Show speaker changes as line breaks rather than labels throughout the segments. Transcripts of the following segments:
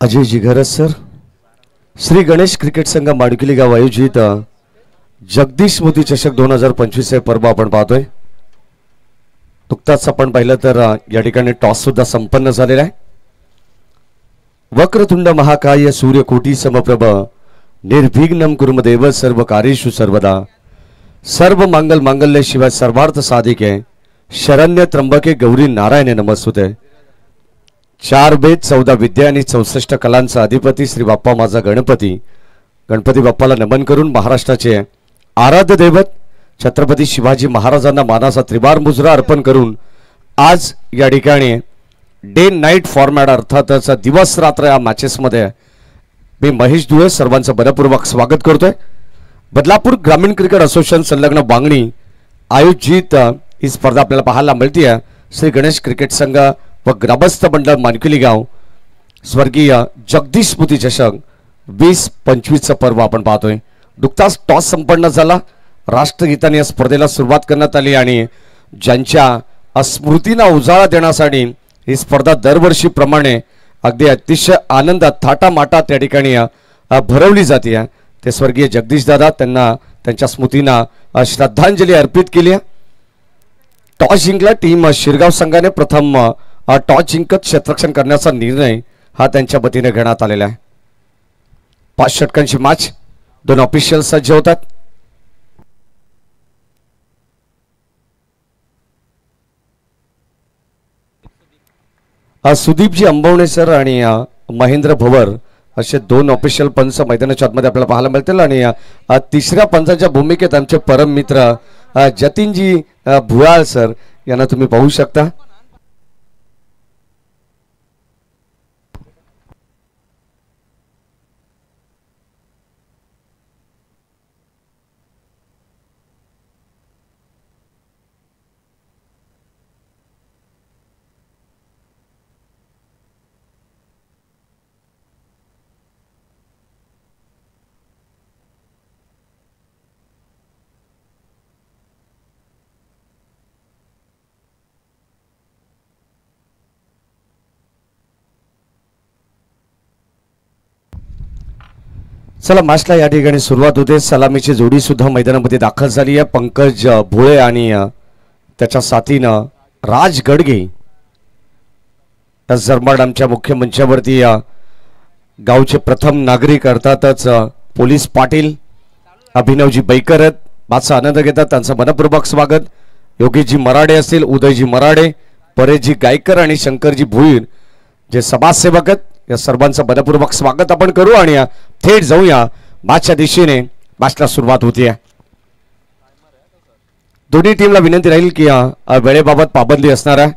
Ajay जिघरस sir, Shri Ganesh cricket संघ माडुकिली गाव आयोजित जगदीश मोती चषक 2025 हे पर्व आपण पाहतोय। नुकताच आपण पाहिलं तर या ठिकाणी टॉस सुद्धा संपन्न झालेला आहे। वक्रतुंड महाकाय सूर्यकोटी समप्रभ निर्विघ्नं कुर्मदेव सर्व कार्येषु सर्वदा सर्व मंगल मांगल्य शिवाय सर्वार्थ साधिके शरण्य त्र्यंबके गौरी नारायणे नमस्तुते। 4 वेद 14 विद्या आणि 64 कलांचा अधिपती श्री बाप्पा माझा गणपती बाप्पाला नमन करून महाराष्ट्राचे आराध्य दैवत छत्रपती शिवाजी महाराजांना मानाचा त्रिवार मुजरा अर्पण करून आज या ठिकाणी डे नाईट फॉर्मॅट अर्थातच दिवस रात्र या मॅचेस मध्ये मी महेश दुळे सर्वांचं मनपूर्वक स्वागत करतोय। बदलापूर ग्रामीण क्रिकेट असोसिएशन संलग्न बांगणी आयोजित ही स्पर्धा आपल्याला पाहायला मिळते। श्री गणेश क्रिकेट संघ व ग्रामस्थ मंडळ मानकुली गाव स्वर्गीय जगदीश मोती चषक 2025 पर्व आपण पाहतोय। नुकताच टॉस संपन्न झाला। राष्ट्रगीताने या स्पर्धेला सुरुवात करण्यात आली आणि ज्यांच्या स्मृतींना उजाळा देण्यासाठी ही स्पर्धा दरवर्षीप्रमाणे अगदी अतिशय आनंदात थाटामाटात त्या ठिकाणी भरवली जाते। ते स्वर्गीय जगदीश दादा त्यांना त्यांच्या स्मृतींना श्रद्धांजली अर्पित केली। टॉस जिंकला टीम शिरगाव संघाने प्रथम टॉस जिंकत क्षेत्ररक्षण करण्याचा निर्णय हा त्यांच्या वतीने घेण्यात आलेला आहे। 5 षटकांची मॅच 2 ऑफिशियल सज्ज होतात। सुदीपजी अंबवणे सर आणि महेंद्र भवर असे 2 ऑफिशियल पंच मैदानाच्या आतमध्ये आपल्याला पाहायला मिळतील आणि तिसऱ्या पंचाच्या भूमिकेत आमचे परम मित्र जतीनजी भुयाळ सर यांना तुम्ही पाहू शकता। चला मॅचला या ठिकाणी सुरुवात होते। सलामीची जोडी सुद्धा मैदानामध्ये दाखल झाली आहे। पंकज भोळे आणि त्याच्या साथीनं राज गडगे जरमाड आमच्या मुख्य मंचावरती गावचे प्रथम नागरिक अर्थातच पोलीस पाटील अभिनवजी बैकर माझा आनंद घेतात त्यांचं मनपूर्वक स्वागत। योगीजी मराडे असतील, उदयजी मराडे, परेशजी गायकर आणि शंकरजी भुईर जे समाजसेवक आहेत या सर्वांचं मनपूर्वक स्वागत आपण करू आणि थेट जाऊया मॅचच्या दिशेने। मॅचला सुरुवात होतीये। दोन्ही टीमला विनंती राहील की वेळेबाबत पाबंदी असणार आहे।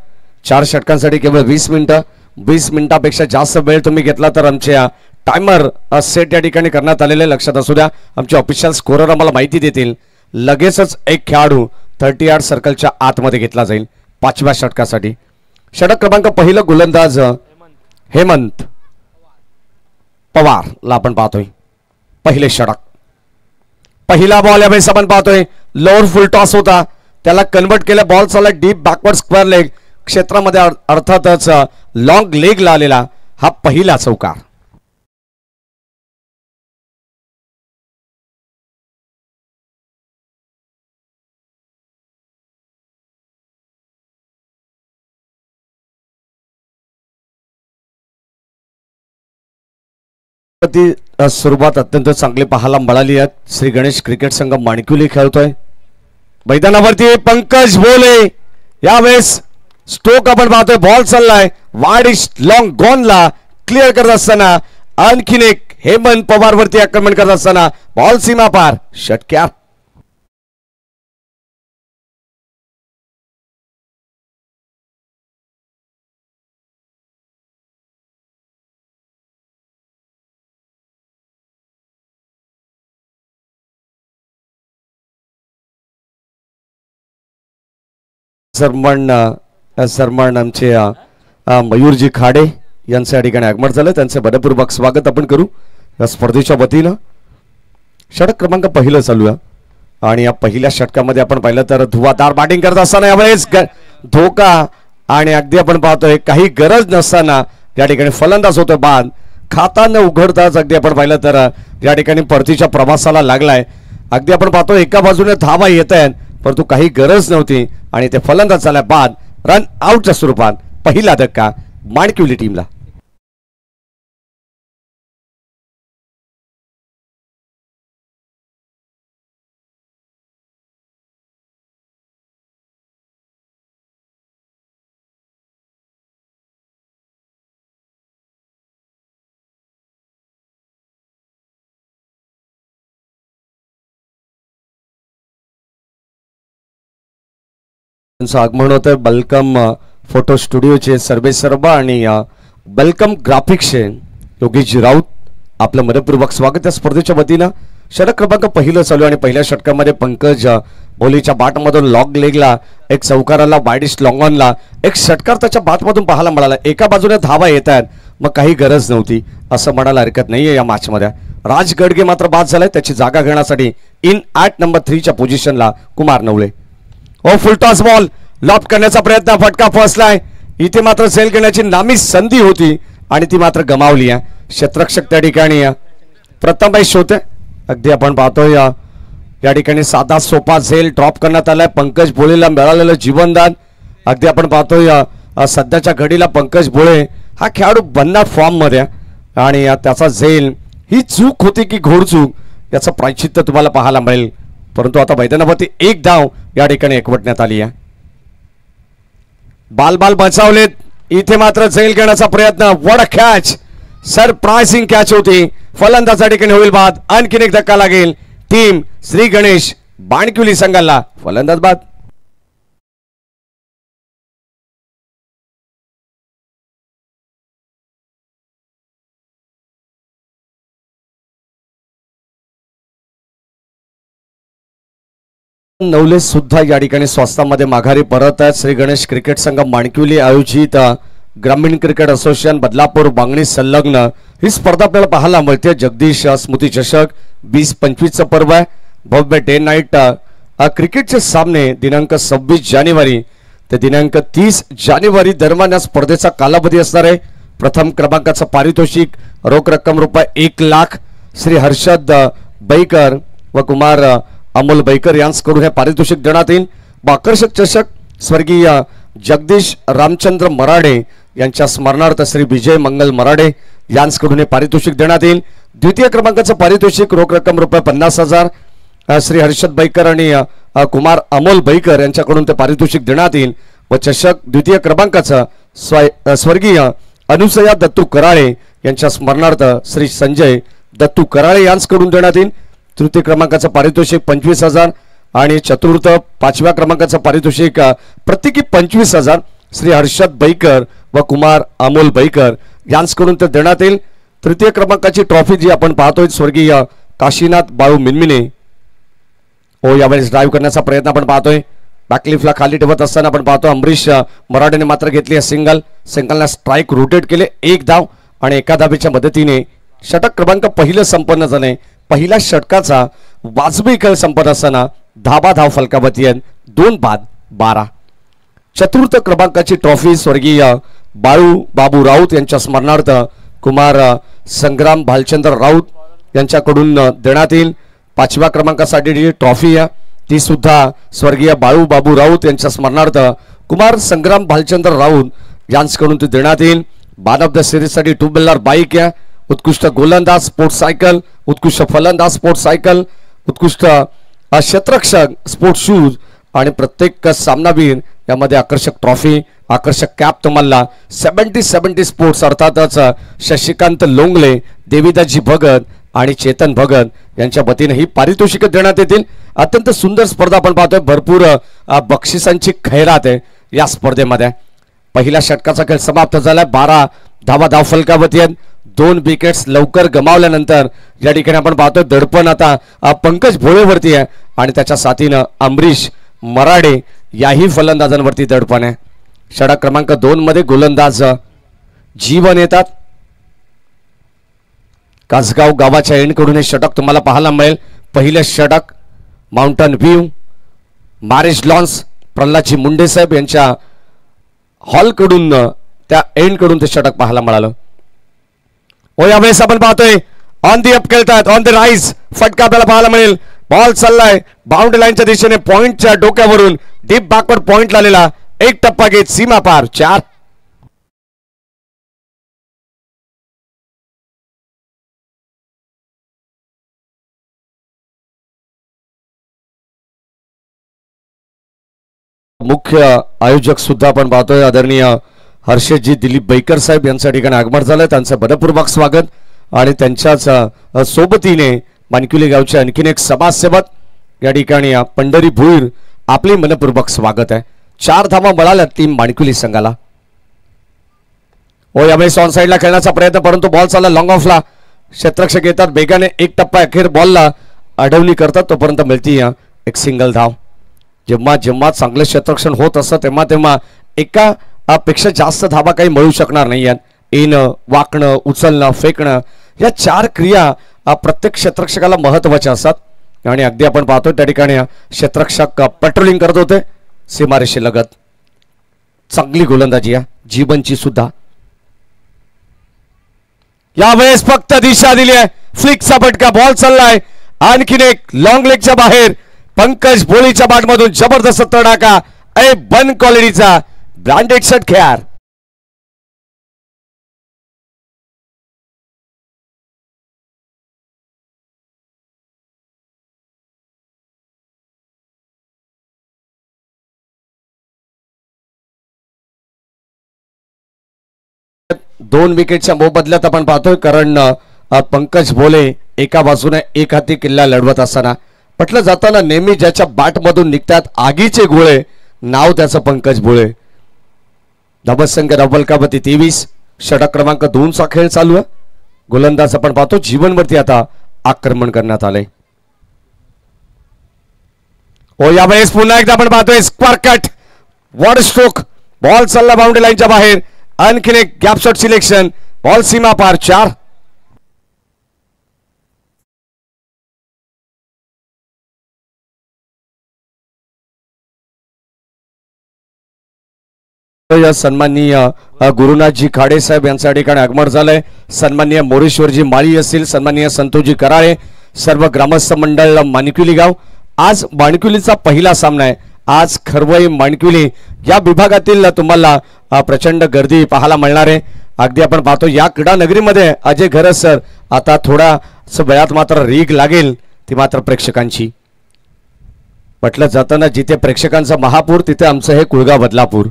4 षटकांसाठी केवळ 20 मिनिटं, 20 मिनिटापेक्षा जास्त वेळ तुम्ही घेतला तर आमच्या टायमर सेट या ठिकाणी करण्यात आलेले लक्षात असू द्या। आमचे ऑफिशियल स्कोरर आम्हाला माहिती देतील लगेचच एक खेळाडू 30 यार्ड सर्कलच्या आतमध्ये घेतला जाईल 5व्या षटकासाठी। षटक क्रमांक पहिला गोलंदाज हेमंत पवार ला आपण पाहतोय। पहिले षटक पहिला बॉल यावेळेस आपण पाहतोय लोअर फुल टॉस होता, त्याला कन्वर्ट केलं, बॉल चालला डीप बॅकवर्ड स्क्वेअर लेग क्षेत्रामध्ये अर्थातच लॉंग लेग ला आलेला हा पहिला चौकार। सुरुवात अत्यंत चांगली पाहायला मिळाली आहे। श्री गणेश क्रिकेट संघ माणकुली खेळतोय मैदानावरती। पंकज भोले यावेळेस स्ट्रोक आपण पाहतोय, बॉल चाललाय वाडिश लॉंग गॉनला क्लिअर करत असताना आणखीन एक हेमंत पवार वरती आक्रमण करत असताना बॉल सीमा पार षटक्यात। सरमन आमचे मयूरजी खाडे यांच्या ठिकाणी आगमन झालं, त्यांचे मनपूर्वक स्वागत आपण करू या स्पर्धेच्या वतीनं। षटक क्रमांक पहिलं चालू आहे आणि या पहिल्या षटकामध्ये आपण पाहिलं तर धुवाधार बॅटिंग करत असताना यावेळेस धोका आणि अगदी आपण पाहतोय काही गरज नसताना या ठिकाणी फलंदाज होतो बाद खाता न उघडताच अगदी आपण पाहिलं तर या ठिकाणी परतीच्या प्रवासाला लागलाय. अगदी आपण पाहतो एका बाजूने धावा येत आहेत परंतु काही गरज नव्हती आणि ते फलंदाज झाल्या बाद रन आउटच्या स्वरूपात पहिला धक्का माणकिवली टीमला. आगमन होतं वेलकम फोटो स्टुडिओचे सर्वेसर्वा आणि वेलकम ग्राफिक्सचे योगेश राऊत आपलं मनपूर्वक स्वागत. या स्पर्धेच्या वतीनं षटक क्रमांक पहिलं चालू आणि पहिल्या षटकामध्ये पंकज बोलीच्या बाटमधून लॉग लेगला एक चौकाराला वाईडिश लॉंगॉनला एक षटकार त्याच्या बाटमधून पाहायला मिळाला. एका बाजूने धावा येत आहेत मग काही गरज नव्हती असं म्हणायला हरकत नाहीये. या मॅचमध्ये राज गडगे मात्र बाद झालाय. त्याची जागा घेण्यासाठी इन ॲट नंबर 3च्या पोझिशनला कुमार नवले. ओ फुलटॉस बॉल लॉप करण्याचा प्रयत्न फटका फसलाय. इथे मात्र झेल घेण्याची नामी संधी होती आणि ती मात्र गमावली आहे. क्षेत्ररक्षक त्या ठिकाणी प्रथमेश होते. अगदी आपण पाहतोय या ठिकाणी साधा सोपा झेल ड्रॉप करण्यात आलाय. पंकज भोळेला मिळालेलं जीवनदान अगदी आपण पाहतोय सध्याच्या घडीला पंकज भोळे हा खेळाडू भन्नाट फॉर्म मध्ये आणि त्याचा झेल ही चूक होती की घोडचूक याचं प्रायश्चित्त तुम्हाला पाहायला मिळेल. परंतु आता मैदानावरती एक धाव या ठिकाणी एकवटण्यात आली आहे. बाल बचावलेत. इथे मात्र झेल घेण्याचा प्रयत्न. What a catch. Surprising catch होती. फलंदाजा ठिकाणी होईल बाद. आणखीन एक धक्का लागेल. टीम श्री गणेश बाणकिवली संघाला फलंदाज बाद. नवले सुद्धा या ठिकाणी स्वस्तामध्ये माघारी परत आहेत. श्री गणेश क्रिकेट संघ माणकिवली आयोजित ग्रामीण क्रिकेट असोसिएशन बदलापूर बांगणी संलग्न ही स्पर्धा आपल्याला पाहायला मिळते. जगदीश स्मृती चषक 20-25चं पर्व आहे. भव्य डे नाईट क्रिकेटचे सामने दिनांक 26 जानेवारी ते दिनांक 30 जानेवारी दरम्यान या स्पर्धेचा कालावधी असणार आहे. प्रथम क्रमांकाचं पारितोषिक रोख रक्कम रुपये 1 लाख श्री हर्षद बैकर व कुमार अमोल बैकर यांच्याकडून हे पारितोषिक देण्यात येईल. आकर्षक चषक स्वर्गीय जगदीश रामचंद्र मराडे यांच्या स्मरणार्थ श्री विजय मंगल मराडे यांच्याकडून हे पारितोषिक देण्यात येईल. द्वितीय क्रमांकाचं पारितोषिक रोख रक्कम रुपये 50,000 श्री हर्षद बैकर आणि कुमार अमोल बैकर यांच्याकडून ते पारितोषिक देण्यात येईल. व चषक द्वितीय क्रमांकाचं स्वर्गीय अनुसया दत्तू कराळे यांच्या स्मरणार्थ श्री संजय दत्तू कराळे यांच्याकडून देण्यात येईल. तृतीय क्रमांकाचं पारितोषिक 25,000 आणि चतुर्थ 5व्या क्रमांकाचं पारितोषिक प्रत्येकी 25,000 श्री हर्षद बैकर व कुमार अमोल बैकर यांच्याकडून ते देण्यात येईल. तृतीय क्रमांकाची ट्रॉफी जी आपण पाहतोय स्वर्गीय काशीनाथ बाळू मिनमिने हो यावेळेस ड्राईव्ह करण्याचा प्रयत्न आपण पाहतोय. बॅकलिफ्टला खाली ठेवत असताना आपण पाहतो अमरीश मराठेने मात्र घेतली सिंगलला स्ट्राईक रोटेट केले. एक धाव आणि एका धावेच्या मदतीने षटक क्रमांक पहिलं संपन्न झाले. पहिल्या षटकाचा वाजवी खेळ संपत असताना धाव फलकावती आहेत 2 बाद 12. चतुर्थ क्रमांकाची ट्रॉफी स्वर्गीय बाळू बाबू राऊत यांच्या स्मरणार्थ कुमार संग्राम भालचंद्र राऊत यांच्याकडून देण्यात येईल. 5व्या क्रमांकासाठी जी ट्रॉफी आहे ती सुद्धा स्वर्गीय बाळू बाबू राऊत यांच्या स्मरणार्थ कुमार संग्राम भालचंद्र राऊत यांच्याकडून ती देण्यात येईल. मॅन ऑफ द सिरीजसाठी 2 व्हीलर बाईक आहे. उत्कृष्ट गोलंदाज स्पोर्ट्स सायकल, उत्कृष्ट फलंदाज स्पोर्ट्स सायकल, उत्कृष्ट क्षेत्ररक्षक स्पोर्ट्स शूज आणि प्रत्येक सामनावीर यामध्ये आकर्षक ट्रॉफी आकर्षक कॅप तुम्हाला 70 स्पोर्ट्स अर्थातच शशिकांत लोंगले, देवीदासजी भगत आणि चेतन भगत यांच्या वतीने ही पारितोषिके देण्यात येतील. अत्यंत सुंदर स्पर्धा आपण पाहतोय. भरपूर बक्षिसांची खैरात आहे या स्पर्धेमध्ये. पहिल्या षटकाचा खेळ समाप्त झाला. 12 धाव फलकावती आहेत. 2 विकेट्स लवकर गमावल्यानंतर या ठिकाणी आपण पाहतोय दडपण आता पंकज भोळेवरती आहे आणि त्याच्या साथीनं अमरीश मराडे याही फलंदाजांवरती दडपण आहे. षटक क्रमांक 2 मध्ये गोलंदाज जीवन येतात. कासगाव गावाच्या एंडकडून हे षटक तुम्हाला पाहायला मिळेल. पहिले षटक माउंटन व्ह्यू मॅरेज लॉन्स प्रल्हादजी मुंडे साहेब यांच्या हॉलकडून त्या एंडकडून ते षटक पाहायला मिळालं. ओ यावेळेस आपण पाहतोय ऑन दी अप खेळतात, ऑन द राईज फटका आपल्याला पाहायला मिळेल. बॉल चाललाय बाउंड्री लाईनच्या दिशेने, पॉइंटच्या डोक्यावरून डीप बॅकवर्ड पॉइंट लावलेला, एक टप्पा घेत सीमा पार 4. मुख्य आयोजक सुद्धा आपण पाहतोय आदरणीय हर्षदजी दिलीप बैकर साहेब यांच्या ठिकाणी आगमन झालं. त्यांचं मनपूर्वक स्वागत. आणि त्यांच्याच सोबतीने माणकुली गावचे आणखीन एक समाजसेवक या ठिकाणी पंढरी भुईर, आपले मनपूर्वक स्वागत आहे. 4 धावा मिळाल्या टीम माणकुली संघाला. ओ यावेळेस ऑन साईडला खेळण्याचा प्रयत्न, परंतु बॉल चालला लॉंग ऑफला. क्षेत्ररक्षक येतात बेगाने, एक टप्पा अखेर बॉलला अडवणी करतात, तोपर्यंत मिळती एक सिंगल धाव. जेव्हा जेव्हा चांगलं क्षेत्ररक्षण होत असतं तेव्हा तेव्हा एका पेक्षा जास्त धावा काही मिळू शकणार नाही. येणं, वाकणं, उचलणं, फेकणं या 4 क्रिया प्रत्येक क्षेत्ररक्षकाला महत्त्वाच्या असतात. आणि अगदी आपण पाहतो त्या ठिकाणी क्षेत्ररक्षक पेट्रोलिंग करत होते सीमारेषेलगत. चांगली गोलंदाजी जीवनची सुद्धा. यावेळेस फक्त दिशा दिली आहे, फ्लिकचा फटका, बॉल चाललाय आणखीन एक लॉंग लेगच्या बाहेर. पंकज भोळीच्या बॅटमधून जबरदस्त तडाखा, बन क्वालिटीचा ब्रँडेड शॉट खेळार. दोन विकेटच्या मोबदल्यात आपण पाहतोय, कारण पंकज भोले एका बाजूने एक हाती किल्ला लढवत असताना म्हटलं जाताना नेहमी ज्याच्या बॅटमधून निघतात आगीचे गोळे, नाव त्याचं पंकज भोळे. धावसंख्या डबलकावती 23, षटक क्रमांक 2 चा खेळ चालू आहे. गोलंदाज आपण पाहतो जीवनवरती आता आक्रमण करण्यात आले. ओ यावेळेस पुन्हा एकदा आपण पाहतोय स्क्वायर कट, वॉड स्ट्रोक, बॉल चालला बाउंड्री लाईनच्या बाहेर. आणखीन एक गॅप शॉट सिलेक्शन, बॉल सीमा पार 4. सन्माननीय गुरुनाथजी खाडे साहेब यांच्या ठिकाणी आगमन झालंय. सन्माननीय मोरेश्वरजी माळी असतील, सन्माननीय संतोषजी कराळे, सर्व ग्रामस्थ मंडळ माणकुली गाव. आज माणकुलीचा पहिला सामना आहे. आज खरवई माणकुली या विभागातील तुम्हाला प्रचंड गर्दी पाहायला मिळणार आहे. अगदी आपण पाहतो या क्रीडा नगरीमध्ये अजय घरस सर आता थोडा वेळात मात्र रीग लागेल ती मात्र प्रेक्षकांची. म्हटलं जाताना जिथे प्रेक्षकांचा महापूर तिथे आमचं हे कुळगाव बदलापूर.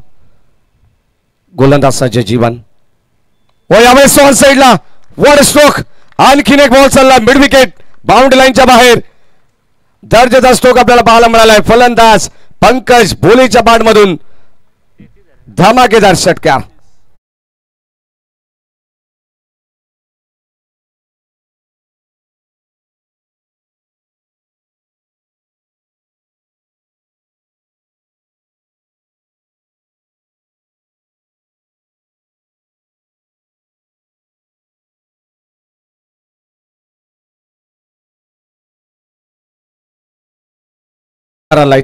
गोलंदाजाचे जीवन. व यावेळेस ऑन साइडला वॉड स्ट्रोक, आणखीन एक बॉल चालला मिड विकेट, बाउंड्री लाईनच्या बाहेर. दर्जेदार स्ट्रोक आपल्याला पाहायला मिळालाय. फलंदाज पंकज भोलेच्या बॅटमधून धमाकेदार षटकार.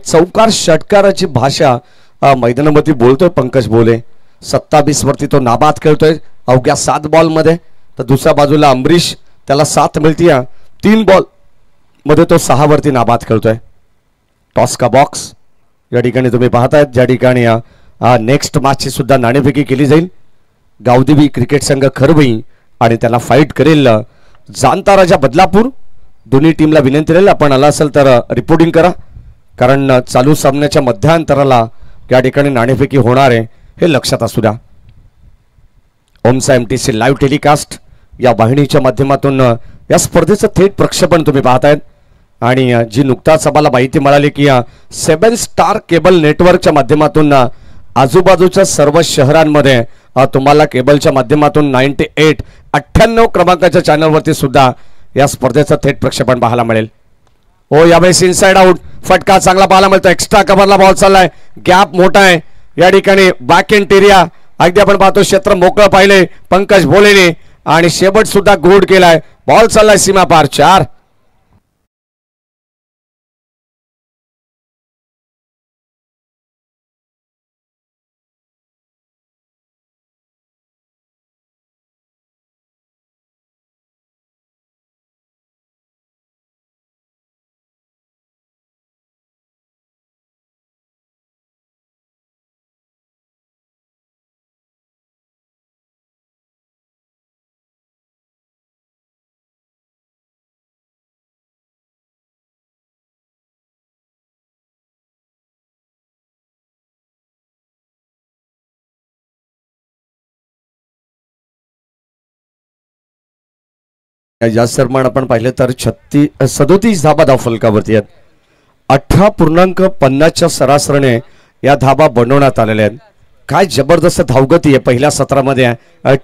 चौकार षटकाराची भाषा मैदानामध्ये बोलतोय पंकज भोले. 27 वरती तो नाबाद खेळतोय अवघ्या 7 बॉल मध्ये. तर दुसऱ्या बाजूला अमरीश, त्याला 7 मिळती 3 बॉल मध्ये तो 6 वरती नाबाद खेळतोय. टॉस का बॉक्स या ठिकाणी तुम्ही पाहतायत, ज्या ठिकाणी नेक्स्ट मॅचची सुद्धा नाणेफेकी केली जाईल. गावदेवी क्रिकेट संघ खरवई आणि त्याला फाईट करेल जाणता राजा बदलापूर. दोन्ही टीमला विनंती राहील आपण आला असेल तर रिपोर्टिंग करा, कारण चालू सामन्याच्या मध्यांतराला या ठिकाणी नाणेफेकी होणार आहे हे लक्षात असू द्या. ओमसा MTC लाईव्ह टेलिकास्ट या वाहिनीच्या माध्यमातून या स्पर्धेचं थेट प्रक्षेपण तुम्ही पाहतायत. आणि जी नुकताच आम्हाला माहिती मिळाली की 7 स्टार केबल नेटवर्कच्या माध्यमातून आजूबाजूच्या सर्व शहरांमध्ये तुम्हाला केबलच्या माध्यमातून 98 क्रमांकाच्या चॅनलवरती सुद्धा या स्पर्धेचं थेट प्रक्षेपण पाहायला मिळेल. हो यावेळेस इनसाइड आउट, फटका चांगला पाहायला मिळतो. एक्स्ट्रा कव्हरला बॉल चाललाय, गॅप मोठा आहे या ठिकाणी. बॅक एंड एरिया अगदी आपण पाहतो क्षेत्र मोकळं पाहिले पंकज भोलेने आणि शेवट सुद्धा गुड केलाय. बॉल चाललाय सीमा पार 4. जास्त प्रमाण आपण पाहिलं तर 37 धाबा धाव फलकावरती आहेत. 18.50च्या सरासरीने या धाबा बनवण्यात आलेल्या आहेत. काय जबरदस्त धावगती आहे पहिल्या सत्रामध्ये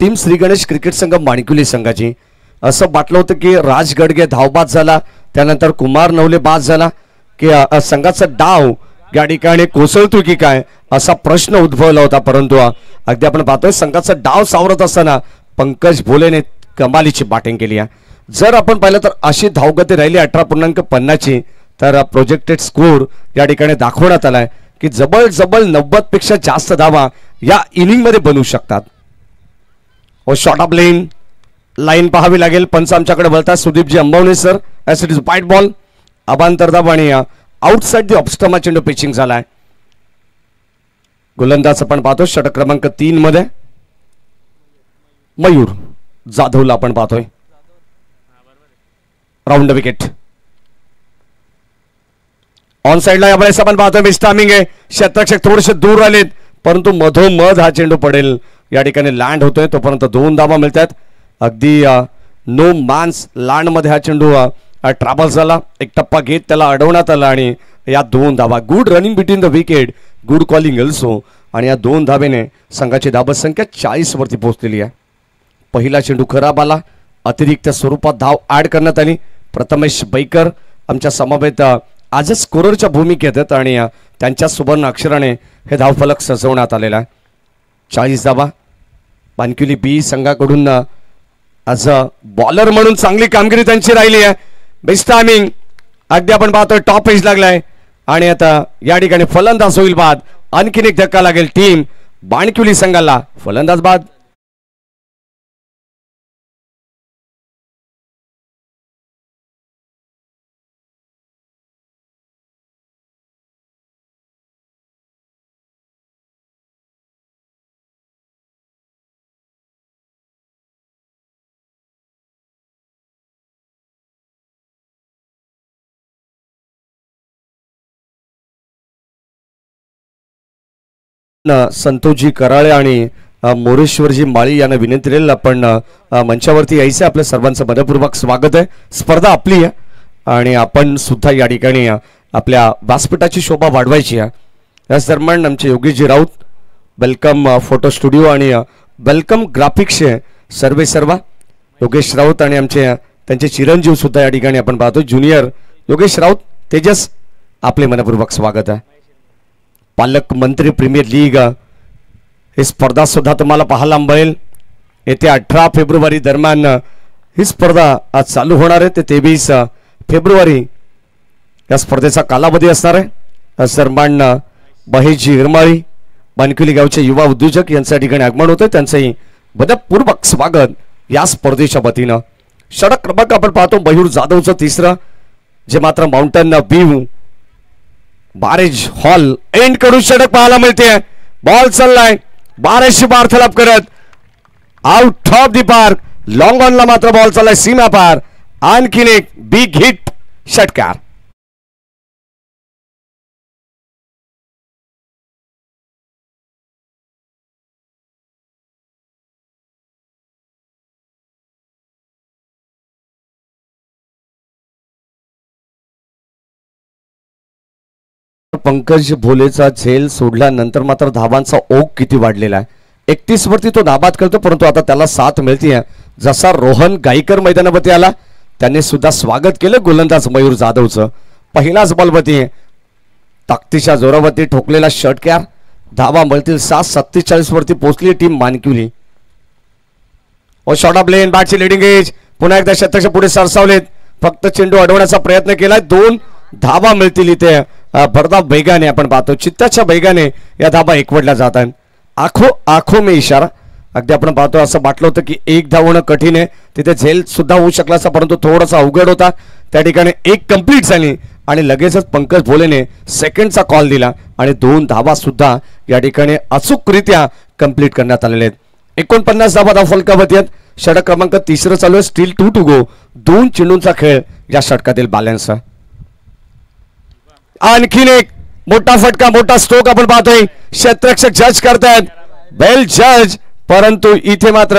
टीम श्री गणेश क्रिकेट संघ माणिकुली संघाची. असं वाटलं होतं की राज गडगे धावबाद झाला, त्यानंतर कुमार नवले बाद झाला की संघाचा डाव या ठिकाणी कोसळतो की काय असा प्रश्न उद्भवला होता. परंतु अगदी आपण पाहतोय संघाचा डाव सावरत असताना पंकज भोलेने कमालीची बॅटिंग केली आहे. जर आपण पाहिलं तर अशी धावगती राहिली 18.50ची तर प्रोजेक्टेड स्कोर या ठिकाणी दाखवण्यात आलाय की जबळ 90 पेक्षा जास्त धावा या इनिंग मध्ये बनवू शकतात. ओ शॉर्ट ऑफ लाईन पाहावी लागेल. पंच आमच्याकडे बोलतात सुदीपजी अंबावणे सर. ॲज इट इज वाईट बॉल अबांतर धाव आणि आउटसाइड दी ऑफस्टमा चेंडू पिचिंग झालाय. गोलंदाज आपण पाहतो षटक क्रमांक 3 मध्ये मयूर जाधवला आपण पाहतोय. राऊंड विकेट ऑन साइडला यावेळेस आपण पाहतोय मिस्टामिंग आहे. क्षेत्ररक्षक थोडेसे दूर आलेत परंतु मधोमध हा चेंडू पडेल या ठिकाणी लँड होतोय. तोपर्यंत 2 धावा मिळतात. अगदी नो मान्स लँड मध्ये हा चेंडू ट्रॅव्हल झाला. एक टप्पा घेत त्याला अडवण्यात आला आणि या 2 धावा. Good running between the wicket, good calling also. आणि या 2 धावेने संघाची धाबत संख्या 40 वरती पोहोचलेली आहे. पहिला चेंडू खराब आला. अतिरिक्त स्वरूपात धाव ऍड करण्यात आली. प्रथमेश बैकर आमच्या समवेत आजच स्कोररच्या भूमिकेत आहेत आणि त्यांच्या सुवर्ण अक्षराने हे धावफलक सजवण्यात आलेला आहे. 40 धावा. माणिकुली बी संघाकडून आज बॉलर म्हणून चांगली कामगिरी त्यांची राहिली आहे. बेस्ट टायमिंग अगदी आपण पाहतोय टॉप एज लागलाय आणि आता या ठिकाणी फलंदाज होईल बाद. आणखीन एक धक्का लागेल टीम माणिकुली संघाला. फलंदाज बाद. संतोषजी कराळे आणि मोरेश्वरजी माळी यांना विनंती केलेलं आपण मंचावरती यायचं. आपल्या सर्वांचं मनपूर्वक स्वागत आहे. स्पर्धा आपली आहे आणि आपण सुद्धा या ठिकाणी आपल्या व्यासपीठाची शोभा वाढवायची आहे. याच दरम्यान आमचे Yogeshji Raut welcome photo studio आणि वेलकम ग्राफिक्सचे सर्व योगेश राऊत आणि आमचे त्यांचे चिरंजीव सुद्धा या ठिकाणी आपण पाहतो. ज्युनियर योगेश राऊत तेजस आपले मनपूर्वक स्वागत आहे. पालक मंत्री प्रीमियर लीग ही स्पर्धा सुद्धा तुम्हाला पाहायला मिळेल. येत्या 18 फेब्रुवारी दरम्यान ही स्पर्धा आज चालू होणार आहे. ते 23 फेब्रुवारी या स्पर्धेचा कालावधी असणार आहे. सरमान महेशजी हिरमाळी माणिकुली गावचे युवा उद्योजक यांच्या ठिकाणी आगमन होतं. त्यांचंही मनपूर्वक स्वागत या स्पर्धेच्या वतीनं. षटक क्रमांक आपण पाहतो मयूर जाधवचं तिसरं जे मात्र माउंटन व्ह्यू बारेज हॉल एंड कडून षटक पाहायला मिळते. बॉल चाललाय 12शी वार्तालाप करत out of the park. Long ऑनला मात्र बॉल चाललाय सीमा पार. आणखीन एक बिग हिट षटकार. पंकज भोलेचा झेल सोडल्यानंतर मात्र धावांचा ओघ किती वाढलेला आहे. 31 वरती तो नाबाद करतो परंतु आता त्याला साथ मिळते. जसा रोहन गायकर मैदानावरती आला त्याने सुद्धा स्वागत केलं गोलंदाज मयूर जाधवचं. पहिलाच बॉलवरती ताकदीच्या जोरावरती ठोकलेला षटकार. धावा मिळतील 7:47 वरती पोहोचली टीम माणिकुली. ओ शॉर्ट ऑफ लेन बॅटची लिडिंग एज. पुन्हा एकदा शतकच्या पुढे सरसावलेत. फक्त चेंडू अडवण्याचा प्रयत्न केलाय. 2 धावा मिळतील इथे भरधाव वेगाने आपण पाहतो. चित्ताच्या वेगाने या धावा एकवटल्या जात आहेत. आखो में इशारा. अगदी आपण पाहतो असं वाटलं होतं की 1 धाव होणं कठीण आहे. तिथे झेल सुद्धा होऊ शकला असता परंतु थोडासा अवघड होता. त्या ठिकाणी 1 कंप्लीट झाली आणि लगेचच पंकज भोलेने सेकंडचा कॉल दिला आणि 2 धावा सुद्धा या ठिकाणी अचूकरित्या कंप्लीट करण्यात आलेले आहेत. 49 धावा धाव फलकावरती आहेत. षटक क्रमांक 3 चालू आहे. Steel 2 to go. 2 चेंडूंचा खेळ या षटकातील बॅलन्स. आणखीन एक मोठा फटका मोठा स्ट्रोक आपण पाहतोय. क्षेत्ररक्षक जज करतायत. वेल जज परंतु इथे मात्र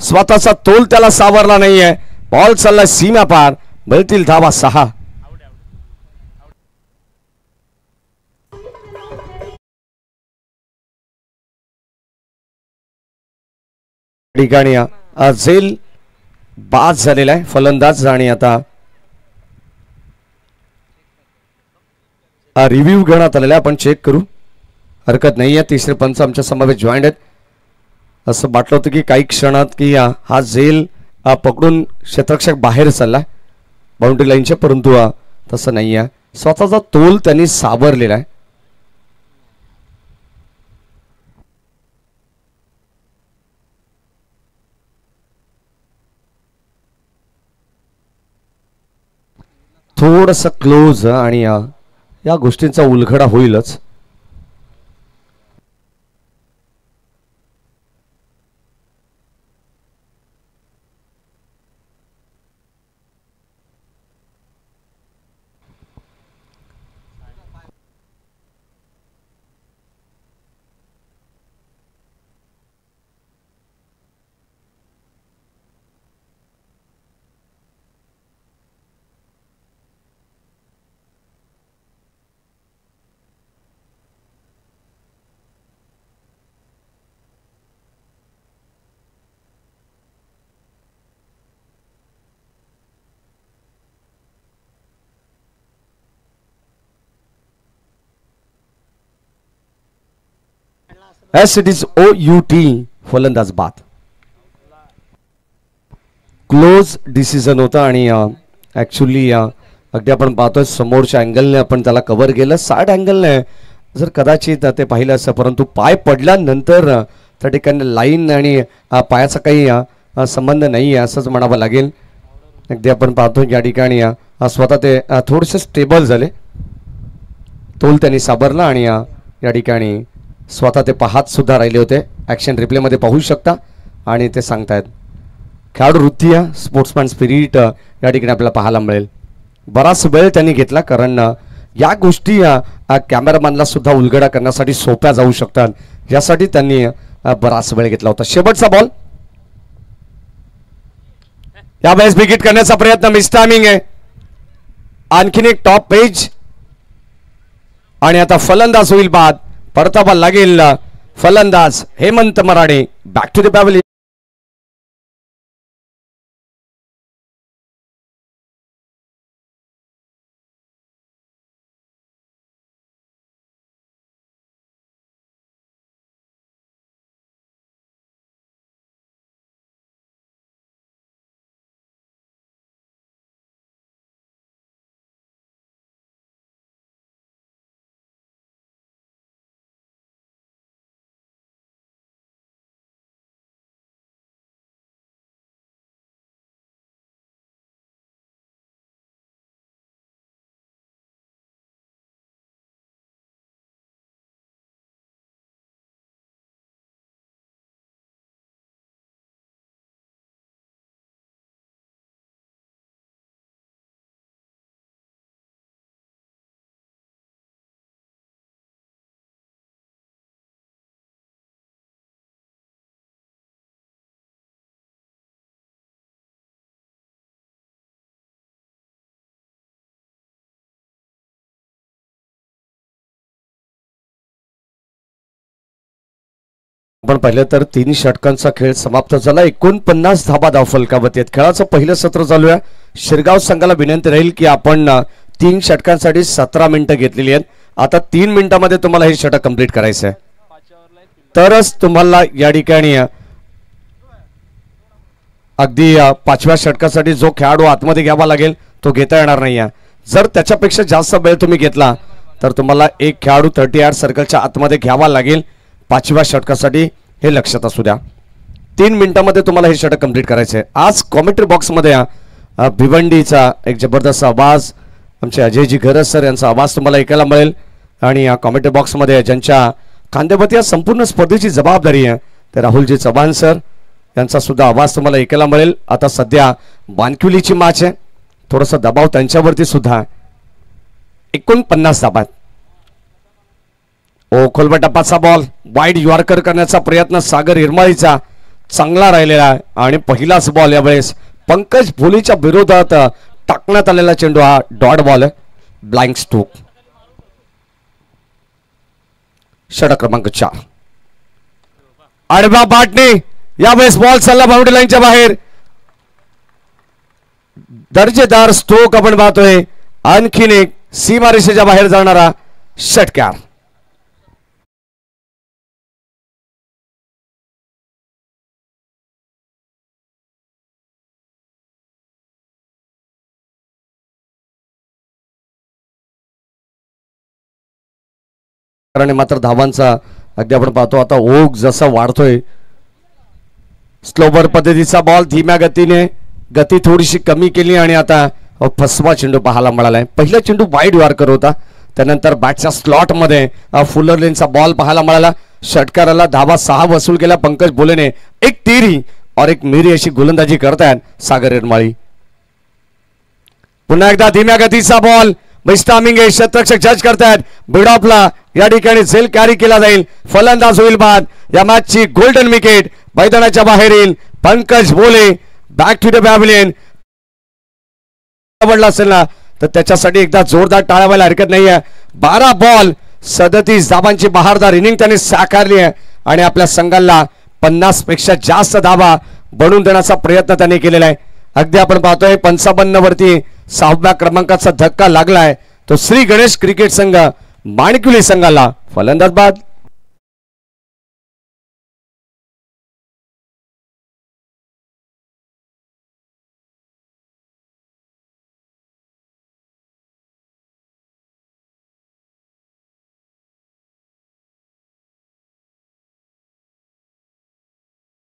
स्वतःचा तोल त्याला सावरला नाहीये. बॉल चालला सीमा पार, मिळतील धावा 6. ठिकाणी झेल बाद झालेला आहे फलंदाज. आणि आता रिव्ह्यू घेण्यात आलेला आहे, आपण चेक करू, हरकत नाही आहे. तिसरे पंच आमच्या समावेश जॉईंट आहेत. असं वाटलं होतं की काही क्षणात की हा झेल पकडून क्षेत्ररक्षक बाहेर चालला बाउंड्री लाईनच्या, परंतु तसं नाही आहे. स्वतःचा तोल त्यांनी सावरलेला आहे. थोडंसं क्लोज आणि या गोष्टींचा उलगडा होईलच. As it is OUT, फलंदाज बाद. क्लोज डिसिजन होता आणि ऍक्च्युली अगदी आपण पाहतोय समोरच्या अँगलने आपण त्याला कव्हर केलं, साइड अँगलने जर कदाचित ते पाहिलं असं, परंतु पाय पडल्यानंतर त्या ठिकाणी लाईन आणि पायाचा काही संबंध नाही आहे असंच म्हणावं लागेल. अगदी आपण पाहतो या ठिकाणी स्वतः ते थोडेसे स्टेबल झाले, तोल त्यांनी सावरला आणि या ठिकाणी स्वतः ते पाहत सुद्धा राहिले होते. ॲक्शन रिप्लेमध्ये पाहू शकता आणि ते सांगतायत. खेळाडू वृत्ती स्पोर्ट्समॅन स्पिरिट या ठिकाणी आपल्याला पाहायला मिळेल. बराच वेळ त्यांनी घेतला, कारण या गोष्टी कॅमेरामॅनला सुद्धा उलगडा करण्यासाठी सोप्या जाऊ शकतात, यासाठी त्यांनी बराच वेळ घेतला होता. शेवटचा बॉल यावेळेस विकेट करण्याचा प्रयत्न, मिस टायमिंग आहे. आणखीन एक टॉप पेज आणि आता फलंदाज होईल बाद. परतावा लागेल फलंदाज Hemant Marade. Back to the pavilion. आपण पाहिलं तर 3 षटकांचा खेळ समाप्त झाला. 49 धाबा धाव फलकावत आहेत. खेळाचं पहिलं सत्र चालू आहे. शिरगाव संघाला विनंती राहील की आपण 3 षटकांसाठी 17 मिनिटं घेतलेली आहेत. आता 3 मिनिटांमध्ये तुम्हाला हे षटक कंप्लीट करायचं आहे, तरच तुम्हाला या ठिकाणी अगदी 5व्या षटकासाठी जो खेळाडू आतमध्ये घ्यावा लागेल तो घेता येणार नाही आहे. जर त्याच्यापेक्षा जास्त वेळ तुम्ही घेतला तर तुम्हाला एक खेळाडू 30 यार्ड सर्कलच्या आतमध्ये घ्यावा लागेल 5व्या षटकासाठी. हे लक्षात असू द्या. 3 मिनिटांमध्ये तुम्हाला हे षटक कंप्लीट करायचं आहे. आज कॉमेंट्री बॉक्समध्ये भिवंडीचा एक जबरदस्त आवाज, आमचे अजयजी घरस सर यांचा आवाज तुम्हाला ऐकायला मिळेल. आणि या कॉमेंट्री बॉक्समध्ये ज्यांच्या खांद्यावरती या संपूर्ण स्पर्धेची जबाबदारी आहे ते राहुलजी चव्हाण सर यांचा सुद्धा आवाज तुम्हाला ऐकायला मिळेल. आता सध्या बानक्युलीची मॅच आहे, थोडासा दबाव त्यांच्यावरती सुद्धा. 49 धाबा. खोलवा टप्पाचा बॉल वाईड यॉर्कर करण्याचा प्रयत्न सागर हिरमाळीचा चांगला राहिलेला आहे आणि पहिलाच बॉल यावेळेस पंकज भोलेच्या विरोधात टाकण्यात आलेला चेंडू हा डॉट बॉल आहे, ब्लाइंक स्ट्रोक. षटक क्रमांक 4. आडवा बाटणे यावेळेस बॉल चालला बाउंड्री लाईनच्या बाहेर. दर्जेदार स्ट्रोक आपण पाहतोय. आणखीन एक सीमारेषेच्या बाहेर जाणारा षटकार. मात्र धावांचा अगदी आपण पाहतो आता ओघ जसा वाढतोय. स्लोवर पद्धतीचा बॉल धीम्या गतीने गती थोडीशी कमी केली आणि आता फसवा चेंडू पाहायला मिळालाय. पहिला चेंडू वाईड यॉर्कर होता, त्यानंतर बॅटच्या स्लॉट मध्ये फुलर लेनचा बॉल पाहायला मिळाला. षटकाराला धावा 6 वसूल केला पंकज भोलेने. एक तिरी और एक मिरी अशी गोलंदाजी करतायत सागर इरमाळी. पुन्हा एकदा धीम्या गतीचा बॉल स्टामिंग शतरक्षक जज करतायत. बिडॉपला या ठिकाणी झेल कॅरी केला जाईल. फलंदाज होईल बाद. या मॅचची गोल्डन विकेट मैदानाच्या बाहेर येईल. पंकज भोले बॅक टू द पॅव्हिलियन. आवडला असेल ना तर त्याच्यासाठी एकदा जोरदार टाळ्या व्हायला हरकत नाहीये. 12 बॉल 37 धावांची बहारदार इनिंग त्याने साकारली आहे आणि आपल्या संघाला 50 पेक्षा जास्त धावा बनवून देण्याचा प्रयत्न त्याने केलेला आहे. अगदी आपण पाहतोय 55 वरती 6व्या क्रमांकाचा धक्का लागलाय. तो श्री गणेश क्रिकेट संघ माणिकविली संघाला फलंदाज बाद.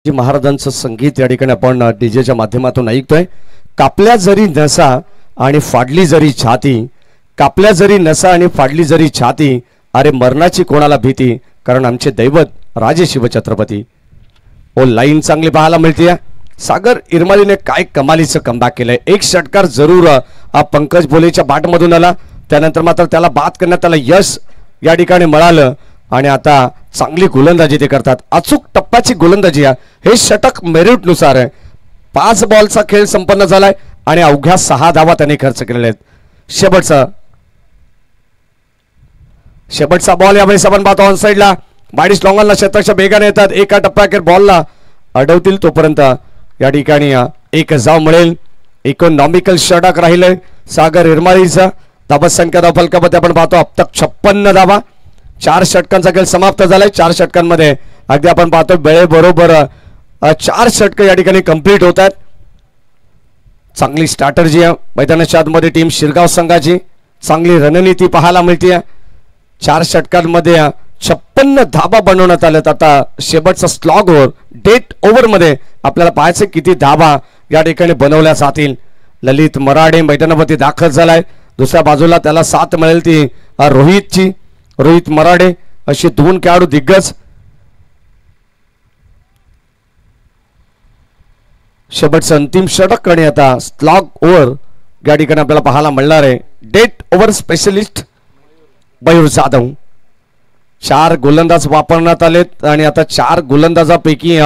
महाराजांचं संगीत या ठिकाणी आपण डीजेच्या माध्यमातून ऐकतोय. कापल्या जरी नसा आणि फाडली जरी छाती, कापल्या जरी नसा आणि फाडली जरी छाती, अरे मरणाची कोणाला भीती, कारण आमचे दैवत राजे शिवछत्रपती. ओ लाईन चांगली पाहायला मिळते. सागर इरमालीने काय कमालीचं कमबॅक केलंय. एक षटकार जरूर पंकज भोलेच्या बॅटमधून आला, त्यानंतर मात्र त्याला बाद करण्यात त्याला यश या ठिकाणी मिळालं आणि आता चांगली गोलंदाजी ते करतात. अचूक टप्प्याची गोलंदाजी हे षटक मेरिट नुसार आहे. 5 बॉलचा खेळ संपन्न झालाय आणि अवघ्या 6 धावा त्यांनी खर्च केलेल्या आहेत. शेवटचा बॉल यावेळेस आपण पाहतो ऑन साइडला. बाडीस लॉंगनला शतकच्या बेगाने येतात. एका टप्प्याखेर बॉलला अडवतील तोपर्यंत या ठिकाणी एक जाव मिळेल. इकॉनॉमिकल षटक राहिले सागर इरमाळीचा. धावा संख्या धाव फलकामध्ये आपण पाहतो अब तक 56 धावा. 4 षटकांचा खेळ समाप्त झालाय. 4 षटकांमध्ये अगदी आपण पाहतो वेळेबरोबर 4 षटक या ठिकाणी कंप्लीट होत आहेत. चांगली स्ट्रॅटर्जी आहे मैदानाच्या आतमध्ये टीम शिरगाव संघाची. चांगली रणनीती पाहायला मिळते. 4 षटकांमध्ये 56 धाबा बनवण्यात आल्यात. आता शेवटचा स्लॉग ओव्हर डेट ओव्हर मध्ये आपल्याला पाहायचं किती धाबा या ठिकाणी बनवल्या जातील. ललित मराडे मैदानावरती दाखल झालाय. दुसऱ्या बाजूला त्याला साथ मिळेल ती रोहितची. रोहित मराडे असे 2 खेळाडू दिग्गज. शेवटचं अंतिम षटक आणि आता स्लॉग ओव्हर या ठिकाणी आपल्याला पाहायला मिळणार आहे. Death over specialist Mayur Jadhav. 4 गोलंदाज वापरण्यात आलेत आणि आता 4 गोलंदाजापैकी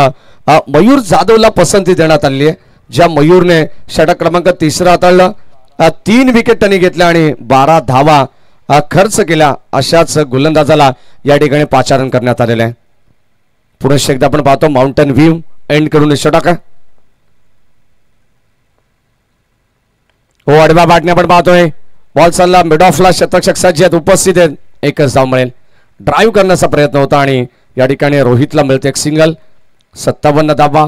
मयूर जाधवला पसंती देण्यात आली आहे. ज्या मयूरने षटक क्रमांक 3 हाताळला. 3 विकेट त्यांनी घेतल्या आणि 12 धावा खर्च केला. अशाच गोलंदाजाला या ठिकाणी पाचारण करण्यात आलेलं आहे. पुन्हा एकदा आपण पाहतो माउंटेन व्ह्यू एंड करून षटक. हो आडवा बाटणे आपण पाहतोय. बॉल चालला मिड ऑफला. शतरक्षक सज्ज आहेत, उपस्थित आहेत. एकच धाव मिळेल. ड्राईव्ह करण्याचा प्रयत्न होता आणि या ठिकाणी रोहितला मिळते एक सिंगल. 57 धावा.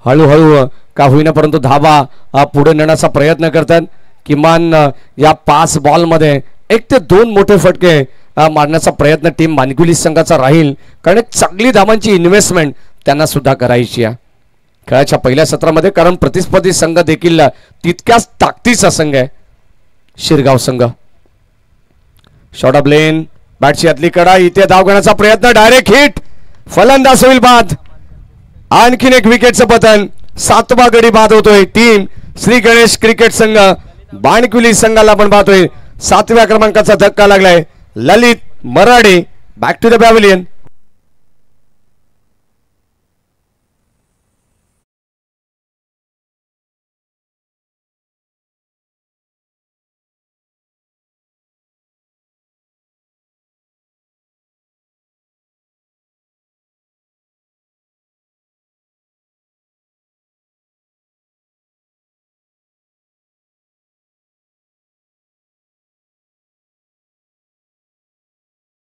हळूहळू का होईना परंतु धावा पुढे नेण्याचा प्रयत्न करतात. किमान या 5 बॉलमध्ये 1 ते 2 मोठे फटके मारण्याचा प्रयत्न टीम माणिकविली संघाचा राहील, कारण एक चांगली धावांची इन्व्हेस्टमेंट त्यांना सुद्धा करायची आहे खेळाच्या पहिल्या सत्रामध्ये. कारण प्रतिस्पर्धी संघ देखील तितक्याच ताकदीचा संघ आहे शिरगाव संघ. शॉर्ट ऑफ लेन बॅटची आतली कडा. इथे धाव घेण्याचा प्रयत्न. Direct hit. फलंदाज होईल बाद. आणखीन एक विकेटचं पतन. 7वा गडी बाद होतोय. टीम श्री गणेश क्रिकेट संघ माणिकविली संघाला आपण पाहतोय 7व्या क्रमांकाचा धक्का लागलाय. ललित Marade back to the pavilion.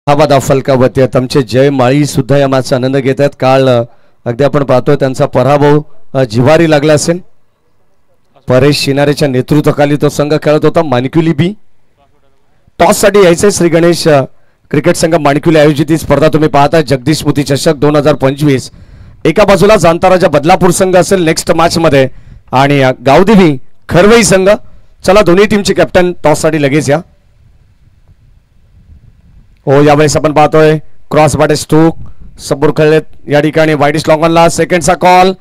धाबा धाव फलकावरती आहेत. आमचे जय माळी सुद्धा या मॅचचा आनंद घेत आहेत. काल अगदी आपण पाहतोय त्यांचा पराभव जिवारी लागला असेल. परेश शिनारेच्या नेतृत्वाखाली तो संघ खेळत होता. माणिकुली बी टॉस साठी यायचंय. श्री गणेश क्रिकेट संघ माणिकुली आयोजित ही स्पर्धा तुम्ही पाहताय. जगदीश स्मृती चषक 2025. एका बाजूला जांताराजा बदलापूर संघ असेल नेक्स्ट मॅच मध्ये आणि गावदेवी खरवई संघ. चला दोन्ही टीमचे कॅप्टन टॉस साठी लगेच या. हो यावेळेस आपण पाहतोय क्रॉस बाटे स्टोक समोर खेळलेत या ठिकाणी. Widish लॉंगॉनला सेकंडचा call.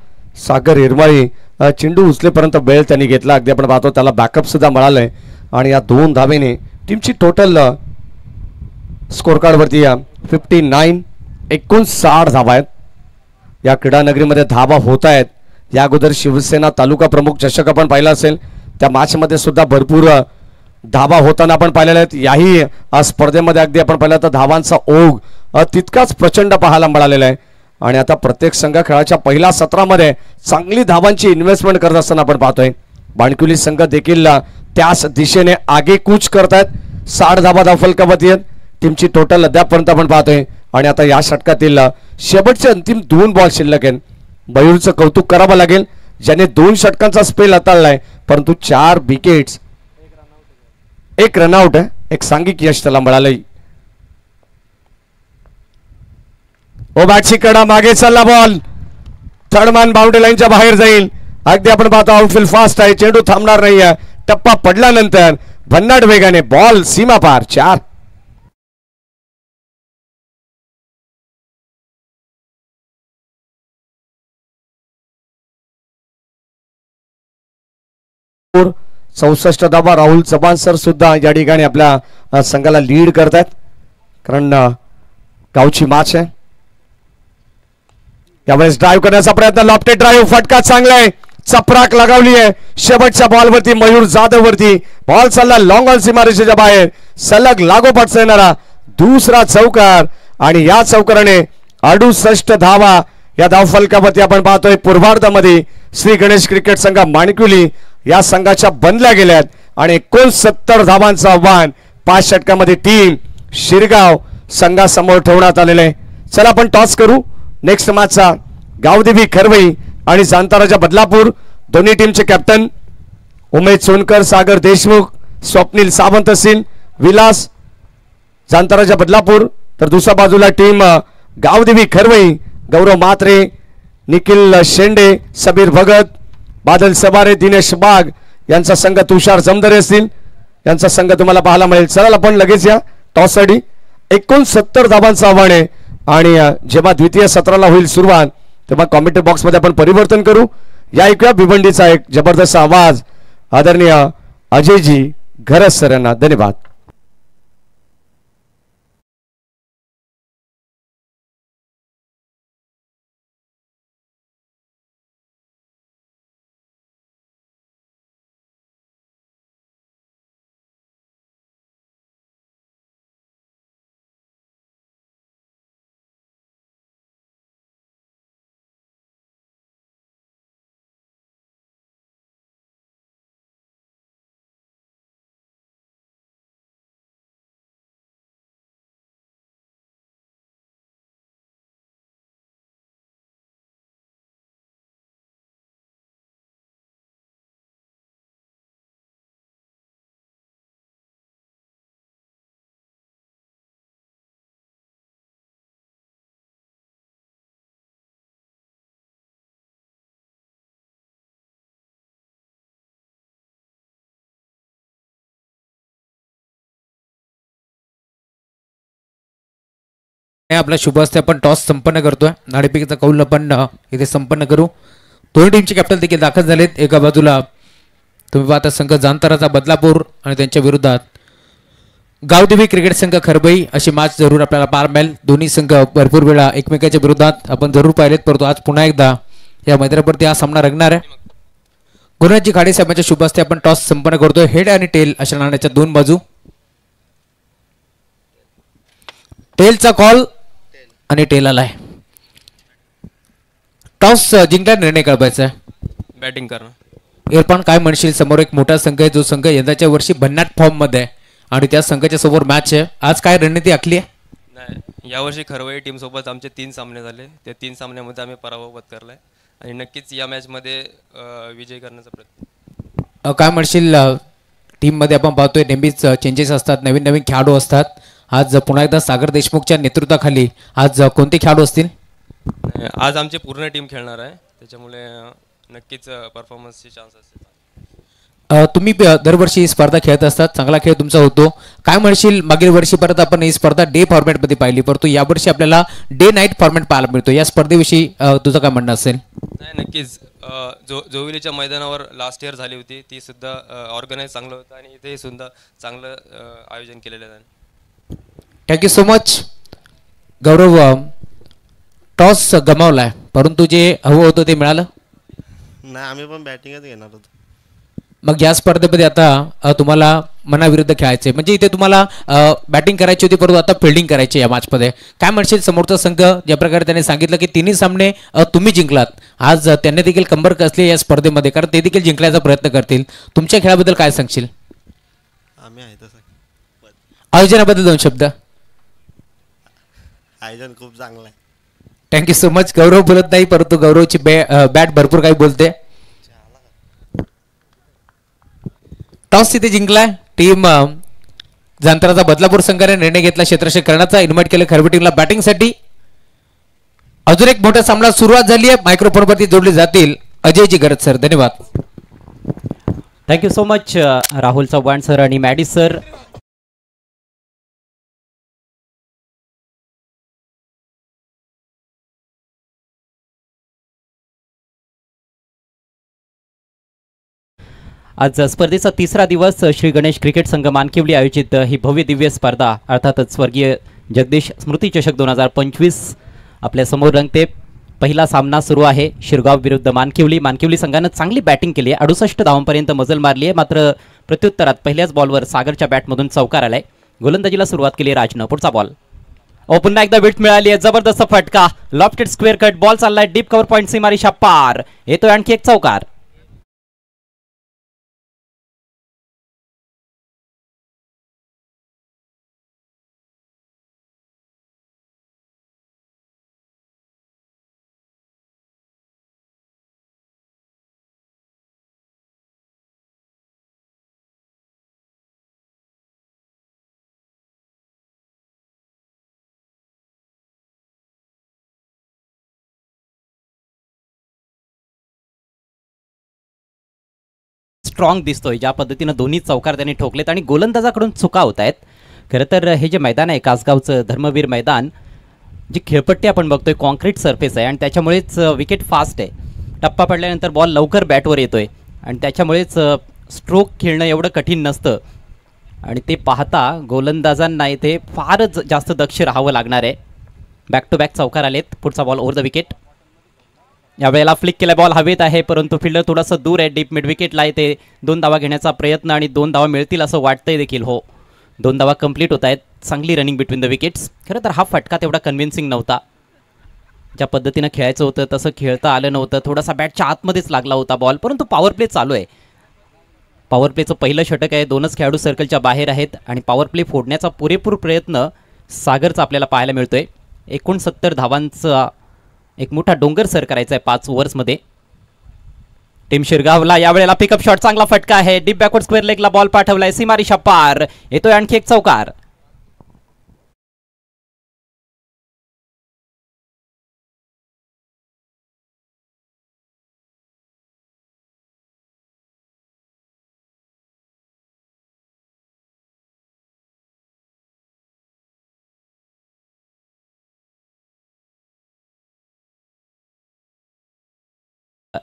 सागर हिरमाळी चेंडू उचलेपर्यंत बेल त्यांनी घेतला. अगदी आपण पाहतो त्याला बॅकअप सुद्धा मिळालंय आणि या 2 धावेने टीमची टोटल स्कोर कार्ड वरती 59 59 धावा आहेत. या क्रीडा नगरीमध्ये धावा होत आहेत. या अगोदर शिवसेना तालुका प्रमुख चषक आपण पाहिला असेल. त्या मॅच मध्ये सुद्धा भरपूर धावा होताना आपण पाहिलेल्या आहेत. याही स्पर्धेमध्ये अगदी आपण पाहिलं तर धावांचा ओघ तितकाच प्रचंड पाहायला मिळालेला आहे. आणि आता प्रत्येक संघ खेळाच्या पहिल्या सत्रामध्ये चांगली धावांची इन्व्हेस्टमेंट करत असताना आपण पाहतोय. बाणकुली संघ देखील त्याच दिशेने आगेकूच करतायत. 60 धावा धाव फलकावरती आहेत. टीमची टोटल अद्यापर्यंत आपण पाहतोय. आणि आता या षटकातील शेवटचे अंतिम 2 बॉल शिल्लक आहेत. मयूरचं कौतुक करावं लागेल ज्याने 2 षटकांचा स्पेल हाताळलाय परंतु 4 विकेट्स 1 रनआउट आहे. एक सांघिक यश त्याला मिळालंय. ओ बॅटची कडा मागे चालला बॉल. थर्डमॅन बाउंड्री लाईनच्या बाहेर जाईल. अगदी आपण पाहतो आउटफील्ड फास्ट आहे. चेंडू थांबणार नाहीये. टप्पा पडल्यानंतर भन्नाट वेगाने बॉल सीमा पार. 4 64 धावा. राहुल चव्हाण सर सुद्धा या ठिकाणी आपल्या संघाला लीड करतात कारण गावची मॅच आहे. यावेळेस ड्राईव्ह करण्याचा प्रयत्न. Lofted drive. फटका चांगला आहे. चपराक लगावली आहे. शेवटच्या बॉलवरती मयूर जाधव वरती बॉल चालला लॉंग ऑन सीमारेषेच्या बाहेर. सलग लागोपाठ येणारा दुसरा चौकार आणि या चौकाराने 68 धावा या धावफलकावरती आपण पाहतोय. पूर्वार्धामध्ये श्री गणेश क्रिकेट संघ माणिकुली या संघाच्या बनल्या गेल्यात आणि 69 धावांचं आव्हान 5 षटकामध्ये टीम शिरगाव संघासमोर ठेवण्यात आलेलं आहे. चला आपण टॉस करू. नेक्स्ट मॅचचा गावदेवी खरवई आणि जांताराजा बदलापूर दोन्ही टीमचे कॅप्टन उमेश सोनकर, सागर देशमुख, स्वप्नील सावंत असतील. विलास जांताराजा बदलापूर तर दुसऱ्या बाजूला टीम गावदेवी खरवई गौरव म्हात्रे, निखिल शेंडे, सबीर भगत, बादल सवारे, दिनेश बाग यांचा संघ तुषार जमदरे असतील. यांचा संघ तुम्हाला पाहायला मिळेल. चला आपण लगेच या टॉस साठी. 69 धावांचं आव्हान आहे आणि जेव्हा द्वितीय सत्राला होईल सुरुवात तेव्हा कॉमेंट्री बॉक्स मध्ये आपण परिवर्तन करू. या ऐकूया भिवंडीचा एक जबरदस्त आवाज आदरणीय अजयजी घरस सर यांना. धन्यवाद.
आपला शुभ हस्ते आपण टॉस संपन्न करतोय. नाणेफेकीचा कौल आपण इथे संपन्न करू. दोन्ही टीमचे कॅप्टन देखील दाखल झालेत. एका बाजूला तुम्ही पाहता संघ जांताराचा बदलापूर आणि त्यांच्या विरोधात गावदेवी क्रिकेट संघ खरबई अशी मॅच जरूर आपल्याला पाहायला मिळेल. दोन्ही संघ भरपूर वेळा एकमेकांच्या विरोधात आपण जरूर पाहिलेत परंतु आज पुन्हा एकदा या मैदानावरती हा सामना रंगणार आहे. गुरुजी खाडे साहेबांच्या शुभ हस्ते आपण टॉस संपन्न करतोय. हेड आणि टेल अशा नाण्याच्या 2 बाजू. टेलचा कॉल आणि टेल आलाय. टॉस जिंकला निर्णय कळवायचा आहे.
बॅटिंग करणं.
इरफान काय म्हणशील? समोर एक मोठा संघ आहे जो संघ यंदाच्या वर्षी भन्नाट फॉर्म मध्ये आहे आणि त्या संघाच्या समोर मॅच आहे. आज काय रणनीती आखली आहे?
नाही, यावर्षी खरवई टीमसोबत आमचे 3 सामने झाले. त्या 3 सामन्यामध्ये आम्ही पराभव पत्करला आहे आणि नक्कीच या मॅचमध्ये विजय करण्याचा प्रयत्न.
काय म्हणशील टीममध्ये आपण पाहतोय नेहमीच चेंजेस असतात, नवीन नवीन खेळाडू असतात. आज पुन्हा एकदा सागर देशमुखच्या नेतृत्वाखाली आज कोणते खेळाडू असतील?
आज आमची पूर्ण टीम खेळणार आहे, त्याच्यामुळे नक्कीच परफॉर्मन्सची चान्स असते.
तुम्ही दरवर्षी ही स्पर्धा खेळत असतात, चांगला खेळ तुमचा होतो. काय म्हणशील मागील वर्षी परत आपण ही स्पर्धा डे फॉर्मॅटमध्ये पाहिली, परंतु यावर्षी आपल्याला डे नाईट फॉर्मॅट पाहायला मिळतो. या स्पर्धेविषयी तुझं काय म्हणणं असेल?
नाही, नक्कीच. जोविलीच्या मैदानावर लास्ट इयर झाली होती, ती सुद्धा ऑर्गनाईज चांगलं होतं आणि इथे सुद्धा चांगलं आयोजन केलेलं आहे.
थँक्यू सो मच गौरव. टॉस गमावलाय, परंतु जे हवं होतं ते मिळालं.
नाही, आम्ही पण बॅटिंगच घेणार होतो.
मग या स्पर्धेमध्ये आता तुम्हाला मनाविरुद्ध खेळायचे, म्हणजे इथे तुम्हाला बॅटिंग करायची होती परंतु आता फिल्डिंग करायची या मॅचमध्ये. काय म्हणशील समोरचा संघ ज्या प्रकारे त्याने सांगितलं की तिन्ही सामने तुम्ही जिंकलात, आज त्यांनी देखील कंबर कसली या स्पर्धेमध्ये, कारण ते देखील जिंकण्याचा प्रयत्न करतील. तुमच्या खेळाबद्दल काय सांगशील?
आम्ही आहे तसं.
आयोजनाबद्दल 2 शब्द.
आयोजन खूप चांगलं आहे.
Thank you so much. गौरव बोलत नाही, परंतु गौरवची बॅट भरपूर काही बोलते. टॉस तिथे जिंकलाय टीम जांतराचा बदलापूर संघाने निर्णय घेतला क्षेत्ररक्षण करण्याचा. इन्व्हाइट केलं खरबी टीमला बॅटिंगसाठी. अजून एक मोठा सामना सुरुवात झाली आहे. मायक्रोफोनवरती जोडले जातील अजयजी गरज सर. धन्यवाद.
Thank you so much Rahul Chavan sir आणि मॅडी सर. आज स्पर्धेचा तिसरा दिवस. श्री गणेश क्रिकेट संघ मानकिवली आयोजित ही भव्य दिव्य स्पर्धा अर्थातच स्वर्गीय जगदीश स्मृती चषक 2025 आपल्या समोर रंगते. पहिला सामना सुरू आहे शिरगाव विरुद्ध मानकिवली. मानकिवली संघानं चांगली बॅटिंग केली आहे, 68 धावांपर्यंत मजल मारली आहे. मात्र प्रत्युत्तरात पहिल्याच बॉलवर सागरच्या बॅटमधून चौकार आलाय. गोलंदाजीला सुरुवात केली राजनं. पुढचा बॉल. पुन्हा एकदा विट मिळाली आहे. जबरदस्त फटका. लॉफ्टेड स्क्वेअर कट बॉल चाललाय डीप कव्हर पॉईंट सीमारेषा पार. येतोय आणखी एक चौकार. स्ट्रॉंग दिसतोय ज्या पद्धतीनं दोन्ही चौकार त्यांनी ठोकलेत आणि गोलंदाजाकडून चुका होत आहेत. खरं तर हे जे मैदान आहे कासगावचं धर्मवीर मैदान, जी खेळपट्टी आपण बघतोय कॉन्क्रीट सरफेस आहे आणि त्याच्यामुळेच विकेट फास्ट आहे. टप्पा पडल्यानंतर बॉल लवकर बॅटवर येतोय आणि त्याच्यामुळेच स्ट्रोक खेळणं एवढं कठीण नसतं आणि ते पाहता गोलंदाजांना इथे फारच जास्त दक्ष राहावं लागणार आहे. बॅक टू बॅक चौकार आलेत. पुढचा बॉल ओव्हर द विकेट. यावेळेला फ्लिक केला बॉल हवेत आहे, परंतु फिल्डर थोडासा दूर आहे. डीप मिड विकेटला येते. 2 धावा घेण्याचा प्रयत्न आणि 2 धावा मिळतील असं वाटतंय देखील. हो, 2 धावा कंप्लीट होत आहेत. चांगली रनिंग बिटवीन द विकेट्स. खरं तर हा फटका तेवढा कन्व्हिन्सिंग नव्हता. ज्या पद्धतीनं खेळायचं होतं तसं खेळता आलं नव्हतं. थोडासा बॅटच्या आतमध्येच लागला होता बॉल, परंतु पॉवर प्ले चालू आहे. पॉवर प्लेचं पहिलं षटक आहे. 2च खेळाडू सर्कलच्या बाहेर आहेत आणि पॉवर प्ले फोडण्याचा पुरेपूर प्रयत्न सागरचा आपल्याला पाहायला मिळतोय. 69 धावांचा एक मोठा डोंगर सर करायचा आहे 5 ओव्हर्समध्ये. टीम शिरगावला यावेळेला पिकअप शॉट. चांगला फटका आहे. डीप बॅकवर्ड स्क्वेअर लेगला बॉल पाठवलाय सीमारेषा पार. येतोय आणखी एक चौकार.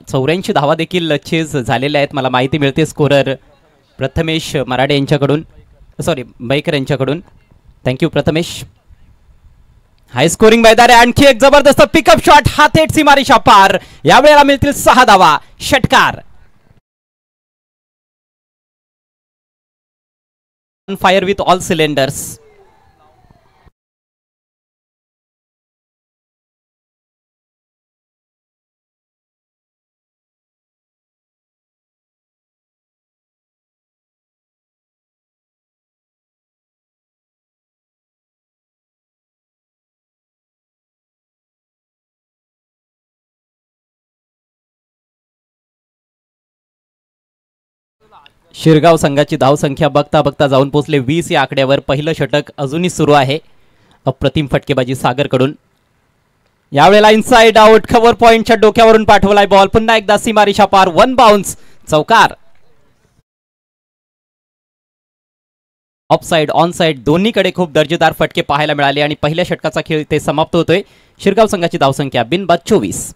चौऱ्याऐंशी धावा देखील चेज झालेल्या आहेत. मला माहिती मिळते स्कोरर प्रथमेश मराडे यांच्याकडून, सॉरी बैकर यांच्याकडून. थँक्यू प्रथमेश. हाय स्कोरिंग मैदान आहे. आणखी एक जबरदस्त पिकअप शॉट. हा थेट सीमारेषा पार. यावेळेला मिळतील 6 धावा. षटकार. Fire with all cylinders. Shirgaon संघाची धावसंख्या बघता बघता जाऊन पोहोचले 20 या आकड्यावर. पहिलं षटक अजूनही सुरू आहे. अप्रतिम फटकेबाजी सागरकडून. यावेळेला इनसाइड आउट, कव्हर पॉइंटच्या डोक्यावरून पाठवलाय बॉल. पुन्हा एकदा सीमारेषा पार, वन बाउन्स, चौकार. ऑफसाइड ऑन साइड दोन्हीकडे खूप दर्जेदार फटके पाहायला मिळाले आणि पहिल्या षटकाचा खेळ इथे समाप्त होतोय. शिरगाव संघाची धावसंख्या बिनबाद 24.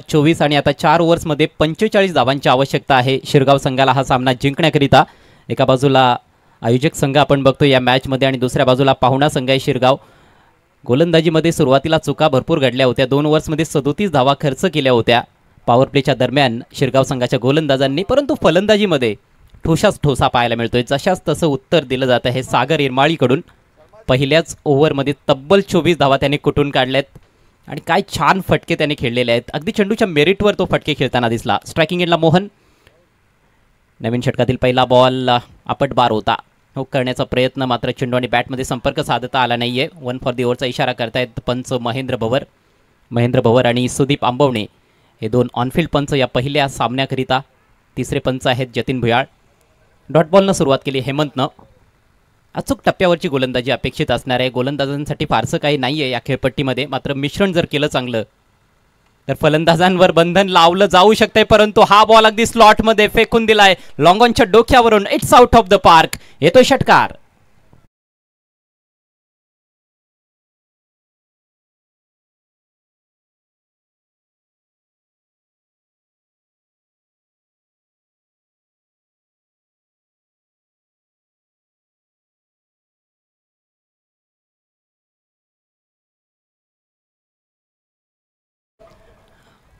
चोवीस आणि आता 4 ओव्हर्समध्ये 45 धावांची आवश्यकता आहे शिरगाव संघाला हा सामना जिंकण्याकरिता. एका बाजूला आयोजक संघ आपण बघतो या मॅचमध्ये आणि दुसऱ्या बाजूला पाहुणा संघ आहे शिरगाव. गोलंदाजीमध्ये सुरुवातीला चुका भरपूर घडल्या होत्या. 2 ओव्हर्समध्ये 37 धावा खर्च केल्या होत्या पॉवर प्लेच्या दरम्यान शिरगाव संघाच्या गोलंदाजांनी, परंतु फलंदाजीमध्ये ठोसाच ठोसा पाहायला मिळतोय. जशाच तसं उत्तर दिलं जात आहे सागर इरमाळीकडून. पहिल्याच ओव्हरमध्ये तब्बल 24 धावा त्याने कुठून काढल्यात आणि काय छान फटके त्याने खेळलेले आहेत. अगदी चेंडूच्या मेरिटवर तो फटके खेळताना दिसला. स्ट्रायकिंग एंडला मोहन. नवीन षटकातील पहिला बॉल आपट बार होता. हुक करण्याचा प्रयत्न, मात्र चेंडू आणि बॅटमध्ये संपर्क साधता आला नाहीये. 1 फॉर दी ओव्हरचा इशारा करतायत पंच महेंद्र भवर आणि सुदीप आंबवणे हे 2 ऑनफिल्ड पंच या पहिल्या सामन्याकरिता. तिसरे पंच आहेत जतीन भुयाळ. डॉट बॉलनं सुरुवात केली हेमंतनं. अचूक टप्प्यावरची गोलंदाजी अपेक्षित असणार आहे. गोलंदाजांसाठी फारसं काही नाही आहे या खेळपट्टीमध्ये, मात्र मिश्रण जर केलं चांगलं तर फलंदाजांवर बंधन लावलं जाऊ शकते. परंतु हा बॉल अगदी स्लॉटमध्ये फेकून दिलाय लॉंगॉनच्या डोक्यावरून. It's out of the park. येतोय षटकार.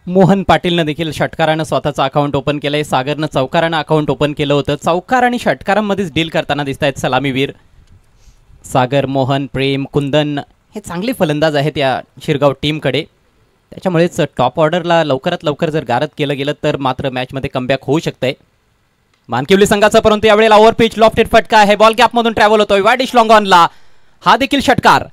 मोहन पाटीलनं देखील षटकारानं स्वतःचं अकाउंट ओपन केलंय. सागरनं चौकारानं अकाउंट ओपन केलं होतं. चौकार आणि षटकारांमध्येच डील करताना दिसत आहेत सलामीवीर सागर, मोहन, प्रेम, कुंदन हे चांगले फलंदाज आहेत या शिरगाव टीमकडे. त्याच्यामुळेच टॉप ऑर्डरला लवकरात लवकर जर गारद केलं गेलं तर मात्र मॅचमध्ये कमबॅक होऊ शकतंय मानकिवली संघाचा. परंतु यावेळेला ओव्हर पिच लॉफ्टेड फटका आहे. बॉल गॅपमधून ट्रॅव्हल होतोय वाडिश लॉंगॉनला. हा देखील षटकार.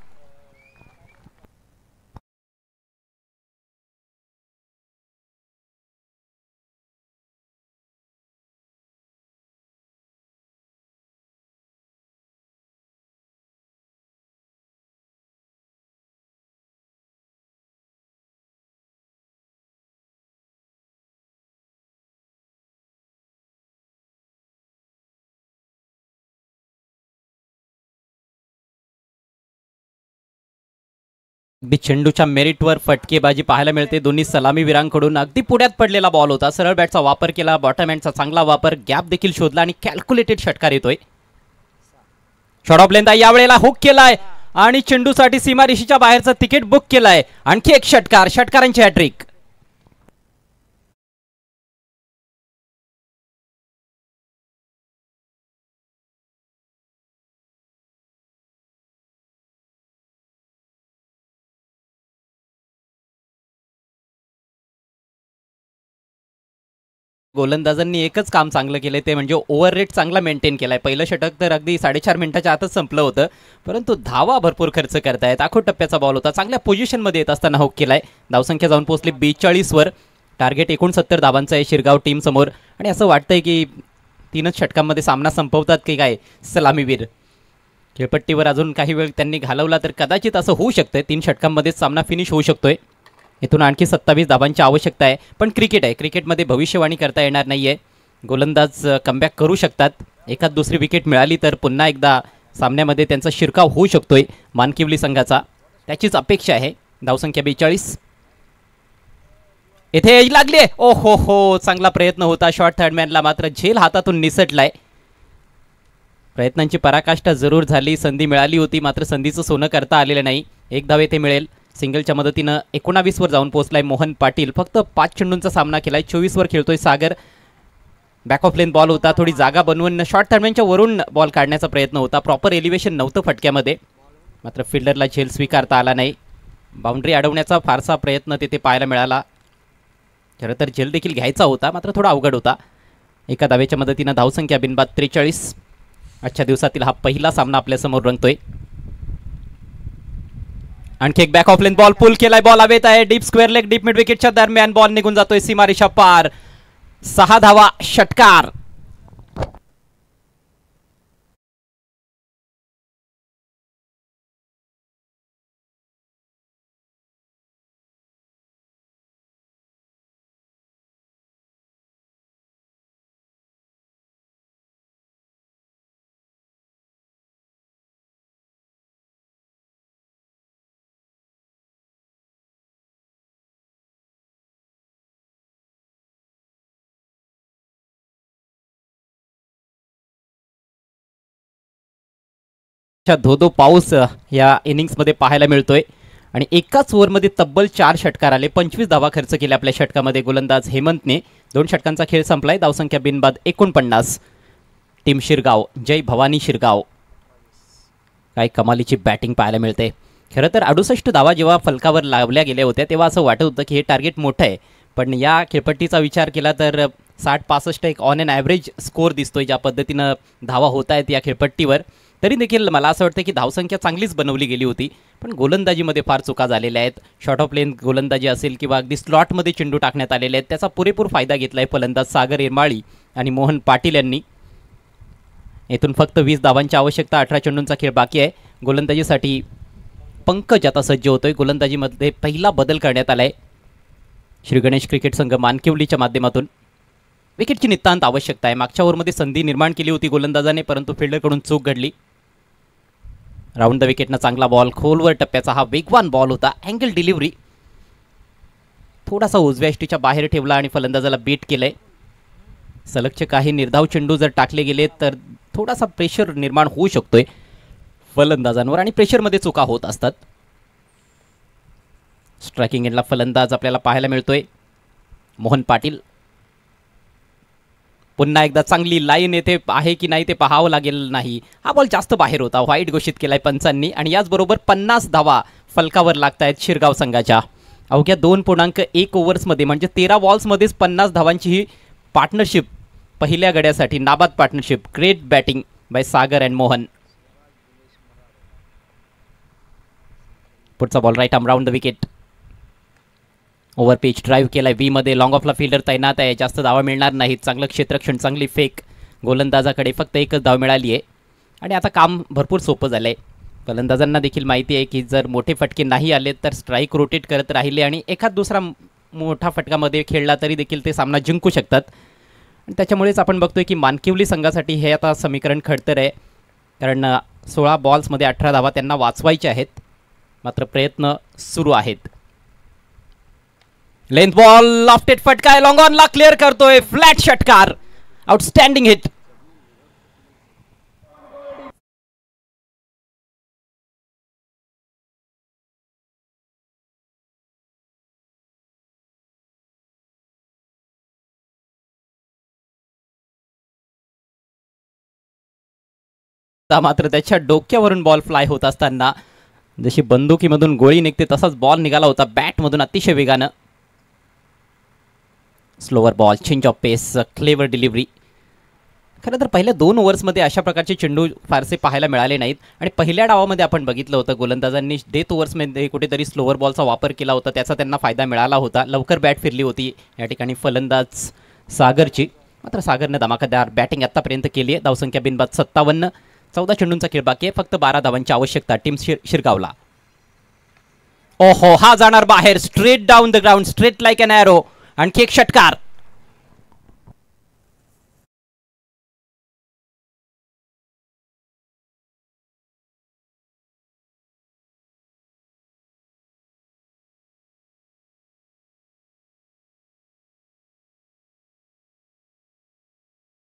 अगदी चेंडूच्या मेरिटवर फटकेबाजी पाहायला मिळते दोन्ही सलामीवीरांकडून. अगदी पुढ्यात पडलेला बॉल होता. सरळ बॅटचा वापर केला, बॉटम हँडचा चांगला वापर, गॅप देखील शोधला आणि कॅल्क्युलेटेड षटकार येतोय. शॉट ऑफ लेंथ यावेळेला हुक केलाय आणि चेंडूसाठी सीमारेषेच्या बाहेरचं तिकीट बुक केलंय. आणखी एक षटकार. षटकारांची हॅट्रिक. गोलंदाजांनी एकच काम चांगलं केलंय ते म्हणजे ओव्हर रेट चांगला मेंटेन केलाय. पहिलं षटक तर अगदी 4.5 मिनिटाच्या आतच संपलं होतं, परंतु धावा भरपूर खर्च करतायत. आखो टप्प्याचा बॉल होता. चांगल्या पोझिशनमध्ये येत असताना हुक केलाय. धावसंख्या जाऊन पोहोचली 42 वर. टार्गेट 69 धावांचं आहे शिरगाव टीम समोर आणि असं वाटतंय की 3च षटकांमध्ये सामना संपवतात की काय सलामीवीर. खेळपट्टीवर अजून काही वेळ त्यांनी घालवला तर कदाचित असं होऊ शकतंय. 3 षटकांमध्येच सामना फिनिश होऊ शकतोय. इथून आणखी 27 धावांची आवश्यकता आहे. पण क्रिकेट आहे, क्रिकेटमध्ये भविष्यवाणी करता येणार नाहीये. गोलंदाज कमबॅक करू शकतात. एखाद दुसरी विकेट मिळाली तर पुन्हा एकदा सामन्यामध्ये त्यांचा शिरकाव होऊ शकतोय मानकिवली संघाचा. त्याचीच अपेक्षा आहे. धावसंख्या 42. इथे एज लागली. ओ हो, चांगला प्रयत्न होता शॉर्ट थर्डमॅनला, मात्र झेल हातातून निसटलाय. प्रयत्नांची पराकाष्ठा जरूर झाली. संधी मिळाली होती, मात्र संधीचं सोनं करता आलेलं नाही. एक धाव येथे मिळेल. सिंगलच्या मदतीनं 19 वर जाऊन पोहोचलाय मोहन पाटील. फक्त 5 चेंडूंचा सामना केलाय. 24 वर खेळतोय सागर. बॅक ऑफ लेन बॉल होता. थोडी जागा बनवून शॉर्ट थर्डमॅनच्या वरून बॉल काढण्याचा प्रयत्न होता. प्रॉपर एलिव्हेशन नव्हतं फटक्यामध्ये, मात्र फिल्डरला झेल स्वीकारता आला नाही. बाउंड्री अडवण्याचा फारसा प्रयत्न तिथे पाहायला मिळाला. खरं तर झेल देखील घ्यायचा होता, मात्र थोडा अवघड होता. एका धावेच्या मदतीनं धावसंख्या बिनबाद 43. आजच्या दिवसातील हा पहिला सामना आपल्यासमोर रंगतोय. आणखी एक back of length ball pull केलाय. बॉल हवेत आहे. Deep square leg deep mid विकेटच्या दरम्यान बॉल निघून जातोय सीमारेषा पार. 6 धावा षटकार. धोधो पाऊस या इनिंग्समध्ये पाहायला मिळतोय आणि एकाच ओव्हरमध्ये तब्बल 4 षटकार आले. 25 धावा खर्च केल्या आपल्या षटकामध्ये गोलंदाज हेमंतने. 2 षटकांचा खेळ संपलाय. धावसंख्या बिनबाद 49. टीम शिरगाव, जय भवानी शिरगाव. काय कमालीची बॅटिंग पाहायला मिळते. खरं तर 68 धावा जेव्हा फलकावर लावल्या गेल्या होत्या तेव्हा असं वाटत होतं की हे टार्गेट मोठं आहे, पण या खेळपट्टीचा विचार केला तर 60-65 एक ऑन एन ॲव्हरेज स्कोअर दिसतोय. ज्या पद्धतीनं धावा होत आहेत या खेळपट्टीवर, तरी देखील मला असं वाटतं की धावसंख्या चांगलीच बनवली गेली होती, पण गोलंदाजीमध्ये फार चुका झालेल्या आहेत. शॉर्ट ऑफ लेन गोलंदाजी असेल किंवा अगदी स्लॉटमध्ये चेंडू टाकण्यात आलेले आहेत, त्याचा पुरेपूर फायदा घेतला आहे फलंदाज सागर इरमाळी आणि मोहन पाटील यांनी. येथून फक्त 20 धावांची आवश्यकता. 18 चेंडूंचा खेळ बाकी आहे. गोलंदाजीसाठी पंकज आता सज्ज होतोय. गोलंदाजीमध्ये पहिला बदल करण्यात आलाय श्री गणेश क्रिकेट संघ मानकिवलीच्या माध्यमातून. विकेटची नितांत आवश्यकता आहे. मागच्या ओव्हरमध्ये संधी निर्माण केली होती गोलंदाजाने, परंतु फिल्डरकडून चूक घडली. राऊंड द विकेटनं चांगला बॉल. खोलवर टप्प्याचा हा वेगवान बॉल होता. अँगल डिलिव्हरी थोडासा उजव्या यष्टीच्या बाहेर ठेवला आणि फलंदाजाला बीट केलंय. सलगचे काही निर्धाव चेंडू जर टाकले गेले तर थोडासा प्रेशर निर्माण होऊ शकतोय फलंदाजांवर आणि प्रेशरमध्ये चुका होत असतात. स्ट्रायकिंग एंडला फलंदाज आपल्याला पाहायला मिळतोय मोहन पाटील. पुन्हा एकदा चांगली लाईन येथे आहे की नाही ते पाहावं लागेल. नाही, हा बॉल जास्त बाहेर होता. व्हाईट घोषित केलाय पंचांनी आणि याचबरोबर 50 धावा फलकावर लागत आहेत शिरगाव संघाच्या. अवघ्या 2.1 ओव्हर्समध्ये म्हणजे 13 बॉल्समध्येच 50 धावांची ही पार्टनरशिप पहिल्या गड्यासाठी नाबाद partnership. Great batting by Sagar and Mohan. पुढचा ball right arm round the wicket. Over pitch drive केलाय. बी मध्ये लॉंग ऑफला फिल्डर तैनात आहे. जास्त धावा मिळणार नाहीत. चांगलं क्षेत्ररक्षण, चांगली फेक. गोलंदाजाकडे फक्त एकच धाव मिळाली आहे आणि आता काम भरपूर सोपं झालंय. फलंदाजांना देखील माहिती आहे की जर मोठे फटके नाही आले तर स्ट्राईक रोटेट करत राहिले आणि एखाद दुसरा मोठा फटकामध्ये खेळला तरी देखील ते सामना जिंकू शकतात. आणि त्याच्यामुळेच आपण बघतोय की मानकिवली संघासाठी हे आता समीकरण खडतर आहे, कारण 16 बॉल्समध्ये 18 धावा त्यांना वाचवायच्या आहेत. मात्र प्रयत्न सुरू आहेत. लेंथ बॉल लॉफ्टेड फटका लॉंग ऑनला क्लिअर करतोय. फ्लॅट षटकार. Outstanding hit. मात्र त्याच्या डोक्यावरून बॉल फ्लाय होत असताना जशी बंदुकीमधून गोळी निघते तसाच बॉल निघाला होता बॅटमधून अतिशय वेगानं. Slower ball, change of pace, clever delivery. खरं तर पहिल्या 2 ओव्हर्समध्ये अशा प्रकारचे चेंडू फारसे पाहायला मिळाले नाहीत आणि पहिल्या डावामध्ये आपण बघितलं होतं गोलंदाजांनी डेथ ओव्हर्समध्ये कुठेतरी स्लोवर बॉलचा वापर केला होता. त्याचा त्यांना फायदा मिळाला होता. लवकर बॅट फिरली होती या ठिकाणी फलंदाज सागरची. मात्र सागरनं धमाकेदार बॅटिंग आत्तापर्यंत केली आहे. धावसंख्या बिनबाद 57. 14 चेंडूंचा खेळ बाकी आहे. फक्त 12 धावांची आवश्यकता टीम शिरगावला. ओहो, हा जाणार बाहेर. Straight down the ground, straight like an arrow. आणखी एक षटकार.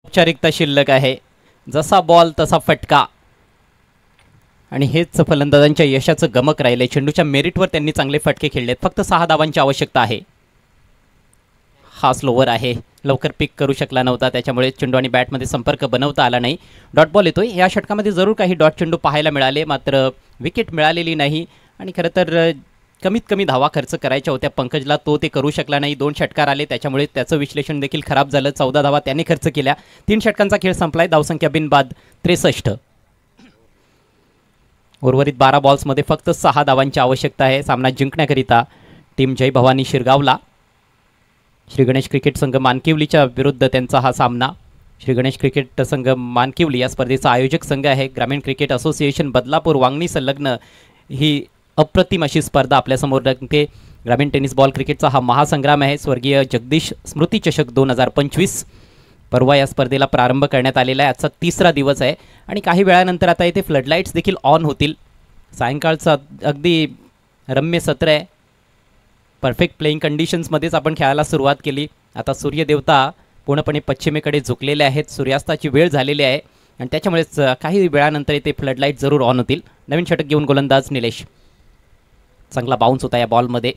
औपचारिकता शिल्लक आहे. जसा बॉल तसा फटका. आणि हेच फलंदाजांच्या यशाचं गमक राहिले. चेंडूच्या मेरिटवर त्यांनी चांगले फटके खेळलेत. फक्त 6 धावांची आवश्यकता आहे. हा स्लोवर आहे, लवकर पिक करू शकला नव्हता, त्याच्यामुळे चेंडू आणि बॅटमध्ये संपर्क बनवता आला नाही. डॉट बॉल येतोय. या षटकामध्ये जरूर काही डॉट चेंडू पाहायला मिळाले, मात्र विकेट मिळालेली नाही. आणि खरं तर कमीत कमी धावा खर्च करायच्या होत्या पंकजला, तो ते करू शकला नाही. 2 षटकार आले, त्याच्यामुळे त्याचं विश्लेषण देखील खराब झालं. 14 धावा त्याने खर्च केल्या. 3 षटकांचा खेळ संपलाय. धावसंख्या बिनबाद 63. उर्वरित 12 बॉल्समध्ये फक्त 6 धावांची आवश्यकता आहे सामना जिंकण्याकरिता टीम जय भवानी शिरगावला. श्री गणेश क्रिकेट संघ मानकिवलीच्या विरुद्ध त्यांचा हा सामना. श्री गणेश क्रिकेट संघ मानकिवली या स्पर्धेचा आयोजक संघ आहे. ग्रामीण क्रिकेट असोसिएशन बदलापूर वांगणी संलग्न ही अप्रतिम अशी स्पर्धा आपल्यासमोर रंगते. ग्रामीण टेनिस बॉल क्रिकेटचा हा महासंग्राम आहे. स्वर्गीय जगदीश स्मृती चषक 2025 परवा या स्पर्धेला प्रारंभ करण्यात आलेला आहे. आजचा 3रा दिवस आहे आणि काही वेळानंतर आता इथे फ्लडलाईट्स देखील ऑन होतील. सायंकाळचा अगदी रम्य सत्र आहे. परफेक्ट प्लेइंग कंडिशन्समध्येच आपण खेळायला सुरुवात केली. आता सूर्यदेवता पूर्णपणे पश्चिमेकडे झुकलेले आहेत. सूर्यास्ताची वेळ झालेली आहे आणि त्याच्यामुळेच काही वेळानंतर इथे फ्लडलाईट जरूर ऑन होतील. नवीन षटक घेऊन गोलंदाज निलेश. चांगला बाउन्स होता या बॉलमध्ये.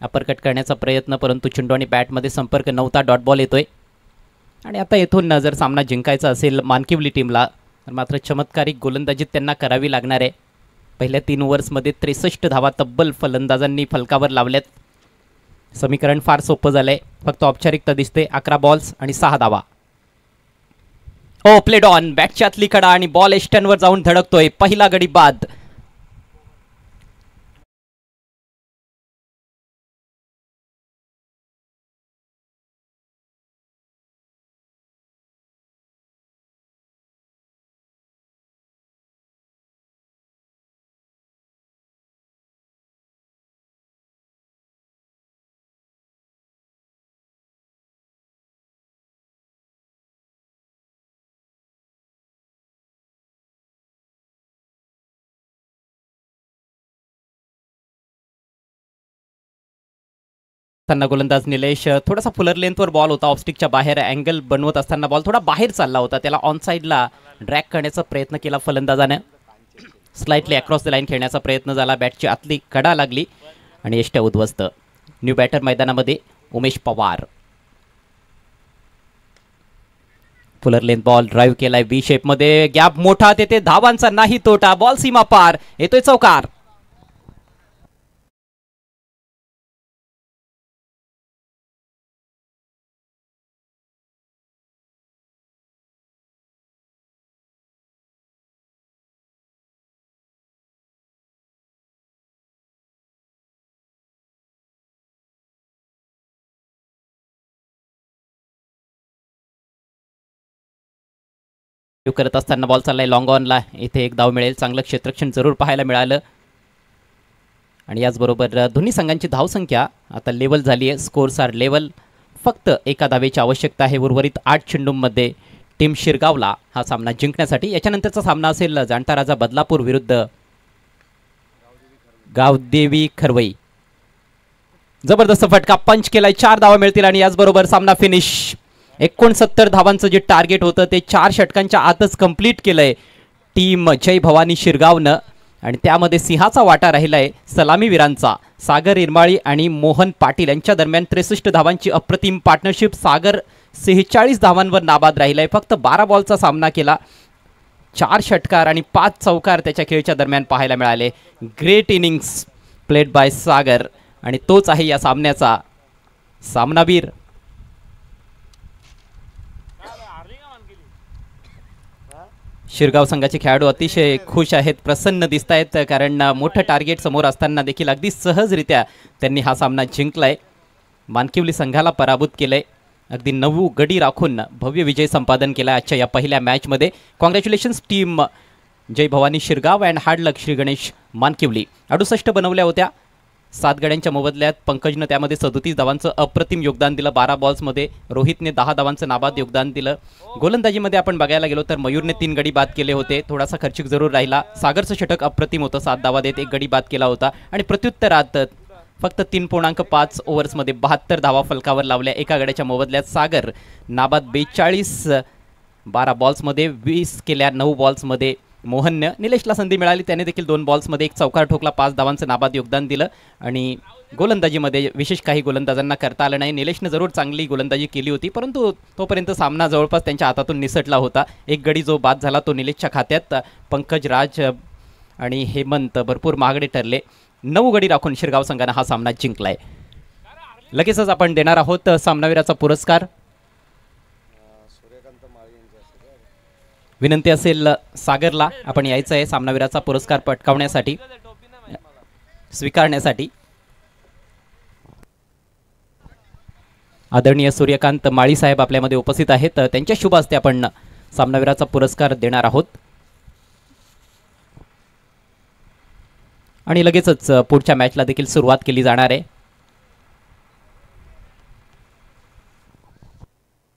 अपरकट करण्याचा प्रयत्न, परंतु चेंडू आणि बॅटमध्ये संपर्क नव्हता. डॉट बॉल येतोय. आणि आता येथून जर सामना जिंकायचा असेल मानकिवली टीमला तर मात्र चमत्कारिक गोलंदाजी त्यांना करावी लागणार आहे. पहिल्या 3 ओव्हर्समध्ये 63 धावा तब्बल फलंदाजांनी फलकावर लावल्यात. समीकरण फार सोपं झालंय, फक्त औपचारिकता दिसते. 11 बॉल्स आणि 6 धावा. ओ प्लेड ऑन, बॅटच्या आतली कडा आणि बॉल एस्टनवर जाऊन धडकतोय. पहिला गडी बाद. असताना गोलंदाज निलेश थोडासा फुलर लेंथवर बॉल होता. ऑफस्टिकच्या बाहेर अँगल बनवत असताना बॉल थोडा बाहेर चालला होता. त्याला ऑन साईडला ड्रॅग करण्याचा प्रयत्न केला फलंदाजाने. स्लाइटली अक्रॉस द लाईन खेळण्याचा प्रयत्न झाला. बॅटची आतली कडा लागली आणि यष्ट्या उद्ध्वस्त. न्यू बॅटर मैदानामध्ये Umesh Pawar. Fuller length ball drive केलाय बी शेपमध्ये. गॅप मोठा, तेथे धावांचा नाही तोटा. बॉल सीमा पार, येतोय चौकार. करत असताना बॉल चाललाय लॉंग ऑनला. इथे एक धाव मिळेल. चांगलं क्षेत्ररक्षण जरूर पाहायला मिळालं. आणि याचबरोबर दोन्ही संघांची धावसंख्या आता लेवल झाली आहे. Scores are level. फक्त एका धावेची आवश्यकता आहे उर्वरित 8 चेंडूंमध्ये टीम शिरगावला हा सामना जिंकण्यासाठी. याच्यानंतरचा सामना असेल जाणता राजा बदलापूर विरुद्ध गावदेवी खरवई. जबरदस्त फटका पंच केलाय. 4 धावा मिळतील आणि याचबरोबर सामना फिनिश. 69 धावांचं जे टार्गेट होतं ते 4 षटकांच्या आतच कंप्लीट केलंय टीम जय भवानी शिरगावनं. आणि त्यामध्ये सिंहाचा वाटा राहिलाय सलामीवीरांचा. सागर इरमाळी आणि मोहन पाटील यांच्या दरम्यान 63 धावांची अप्रतिम पार्टनरशिप. सागर 46 धावांवर नाबाद राहिलाय. फक्त 12 बॉलचा सामना केला. 4 षटकार आणि 5 चौकार त्याच्या खेळच्या दरम्यान पाहायला मिळाले. ग्रेट इनिंग्स प्लेड बाय सागर आणि तोच आहे या सामन्याचा सामनावीर. शिरगाव संघाचे खेळाडू अतिशय खुश आहेत, प्रसन्न दिसत आहेत, कारण मोठं टार्गेट समोर असताना देखील अगदी सहजरित्या त्यांनी हा सामना जिंकलाय. मानकिवली संघाला पराभूत केलंय. अगदी 9 गडी राखून भव्य विजय संपादन केला आजच्या या पहिल्या मॅचमध्ये. Congratulations team Jay Bhavani Shirgaon and hard luck Shri Ganesh Mankivali. 68 बनवल्या होत्या 7 गड्यांच्या मोबदल्यात. पंकजनं त्यामध्ये 37 धावांचं अप्रतिम योगदान दिलं. 12 बॉल्समध्ये रोहितने 10 धावांचं नाबाद योगदान दिलं. गोलंदाजीमध्ये आपण बघायला गेलो तर मयूरने 3 गडी बाद केले होते. थोडासा खर्चिक जरूर राहिला. सागरचं षटक अप्रतिम होतं. 7 धावा देत 1 गडी बाद केला होता. आणि प्रत्युत्तरात फक्त 3.5 ओव्हर्समध्ये 72 धावा फलकावर लावल्या. एका गड्याच्या मोबदल्यात सागर नाबाद 42. 12 बॉल्समध्ये 20 केल्या. 9 बॉल्समध्ये मोहननं निलेशला संधी मिळाली, त्याने देखील 2 बॉल्समध्ये 1 चौकार ठोकला, 5 धावांचं नाबाद योगदान दिलं आणि गोलंदाजीमध्ये विशेष काही गोलंदाजांना करता आलं नाही. निलेशनं जरूर चांगली गोलंदाजी केली होती, परंतु तोपर्यंत सामना जवळपास त्यांच्या हातातून निसटला होता. एक गडी जो बाद झाला तो निलेशच्या खात्यात. पंकज राज आणि हेमंत भरपूर महागडे ठरले. 9 गडी राखून शिरगाव संघानं हा सामना जिंकलाय. लगेचच आपण देणार आहोत सामनावीराचा पुरस्कार. विनंती असेल सागरला आपण यायचं आहे सामनावीराचा पुरस्कार पटकावण्यासाठी, स्वीकारण्यासाठी. आदरणीय सूर्यकांत माळी साहेब आपल्यामध्ये उपस्थित आहेत, त्यांच्या शुभ हस्ते आपण सामनावीराचा पुरस्कार देणार आहोत. आणि लगेचच पुढच्या मॅचला देखील सुरुवात केली जाणार आहे.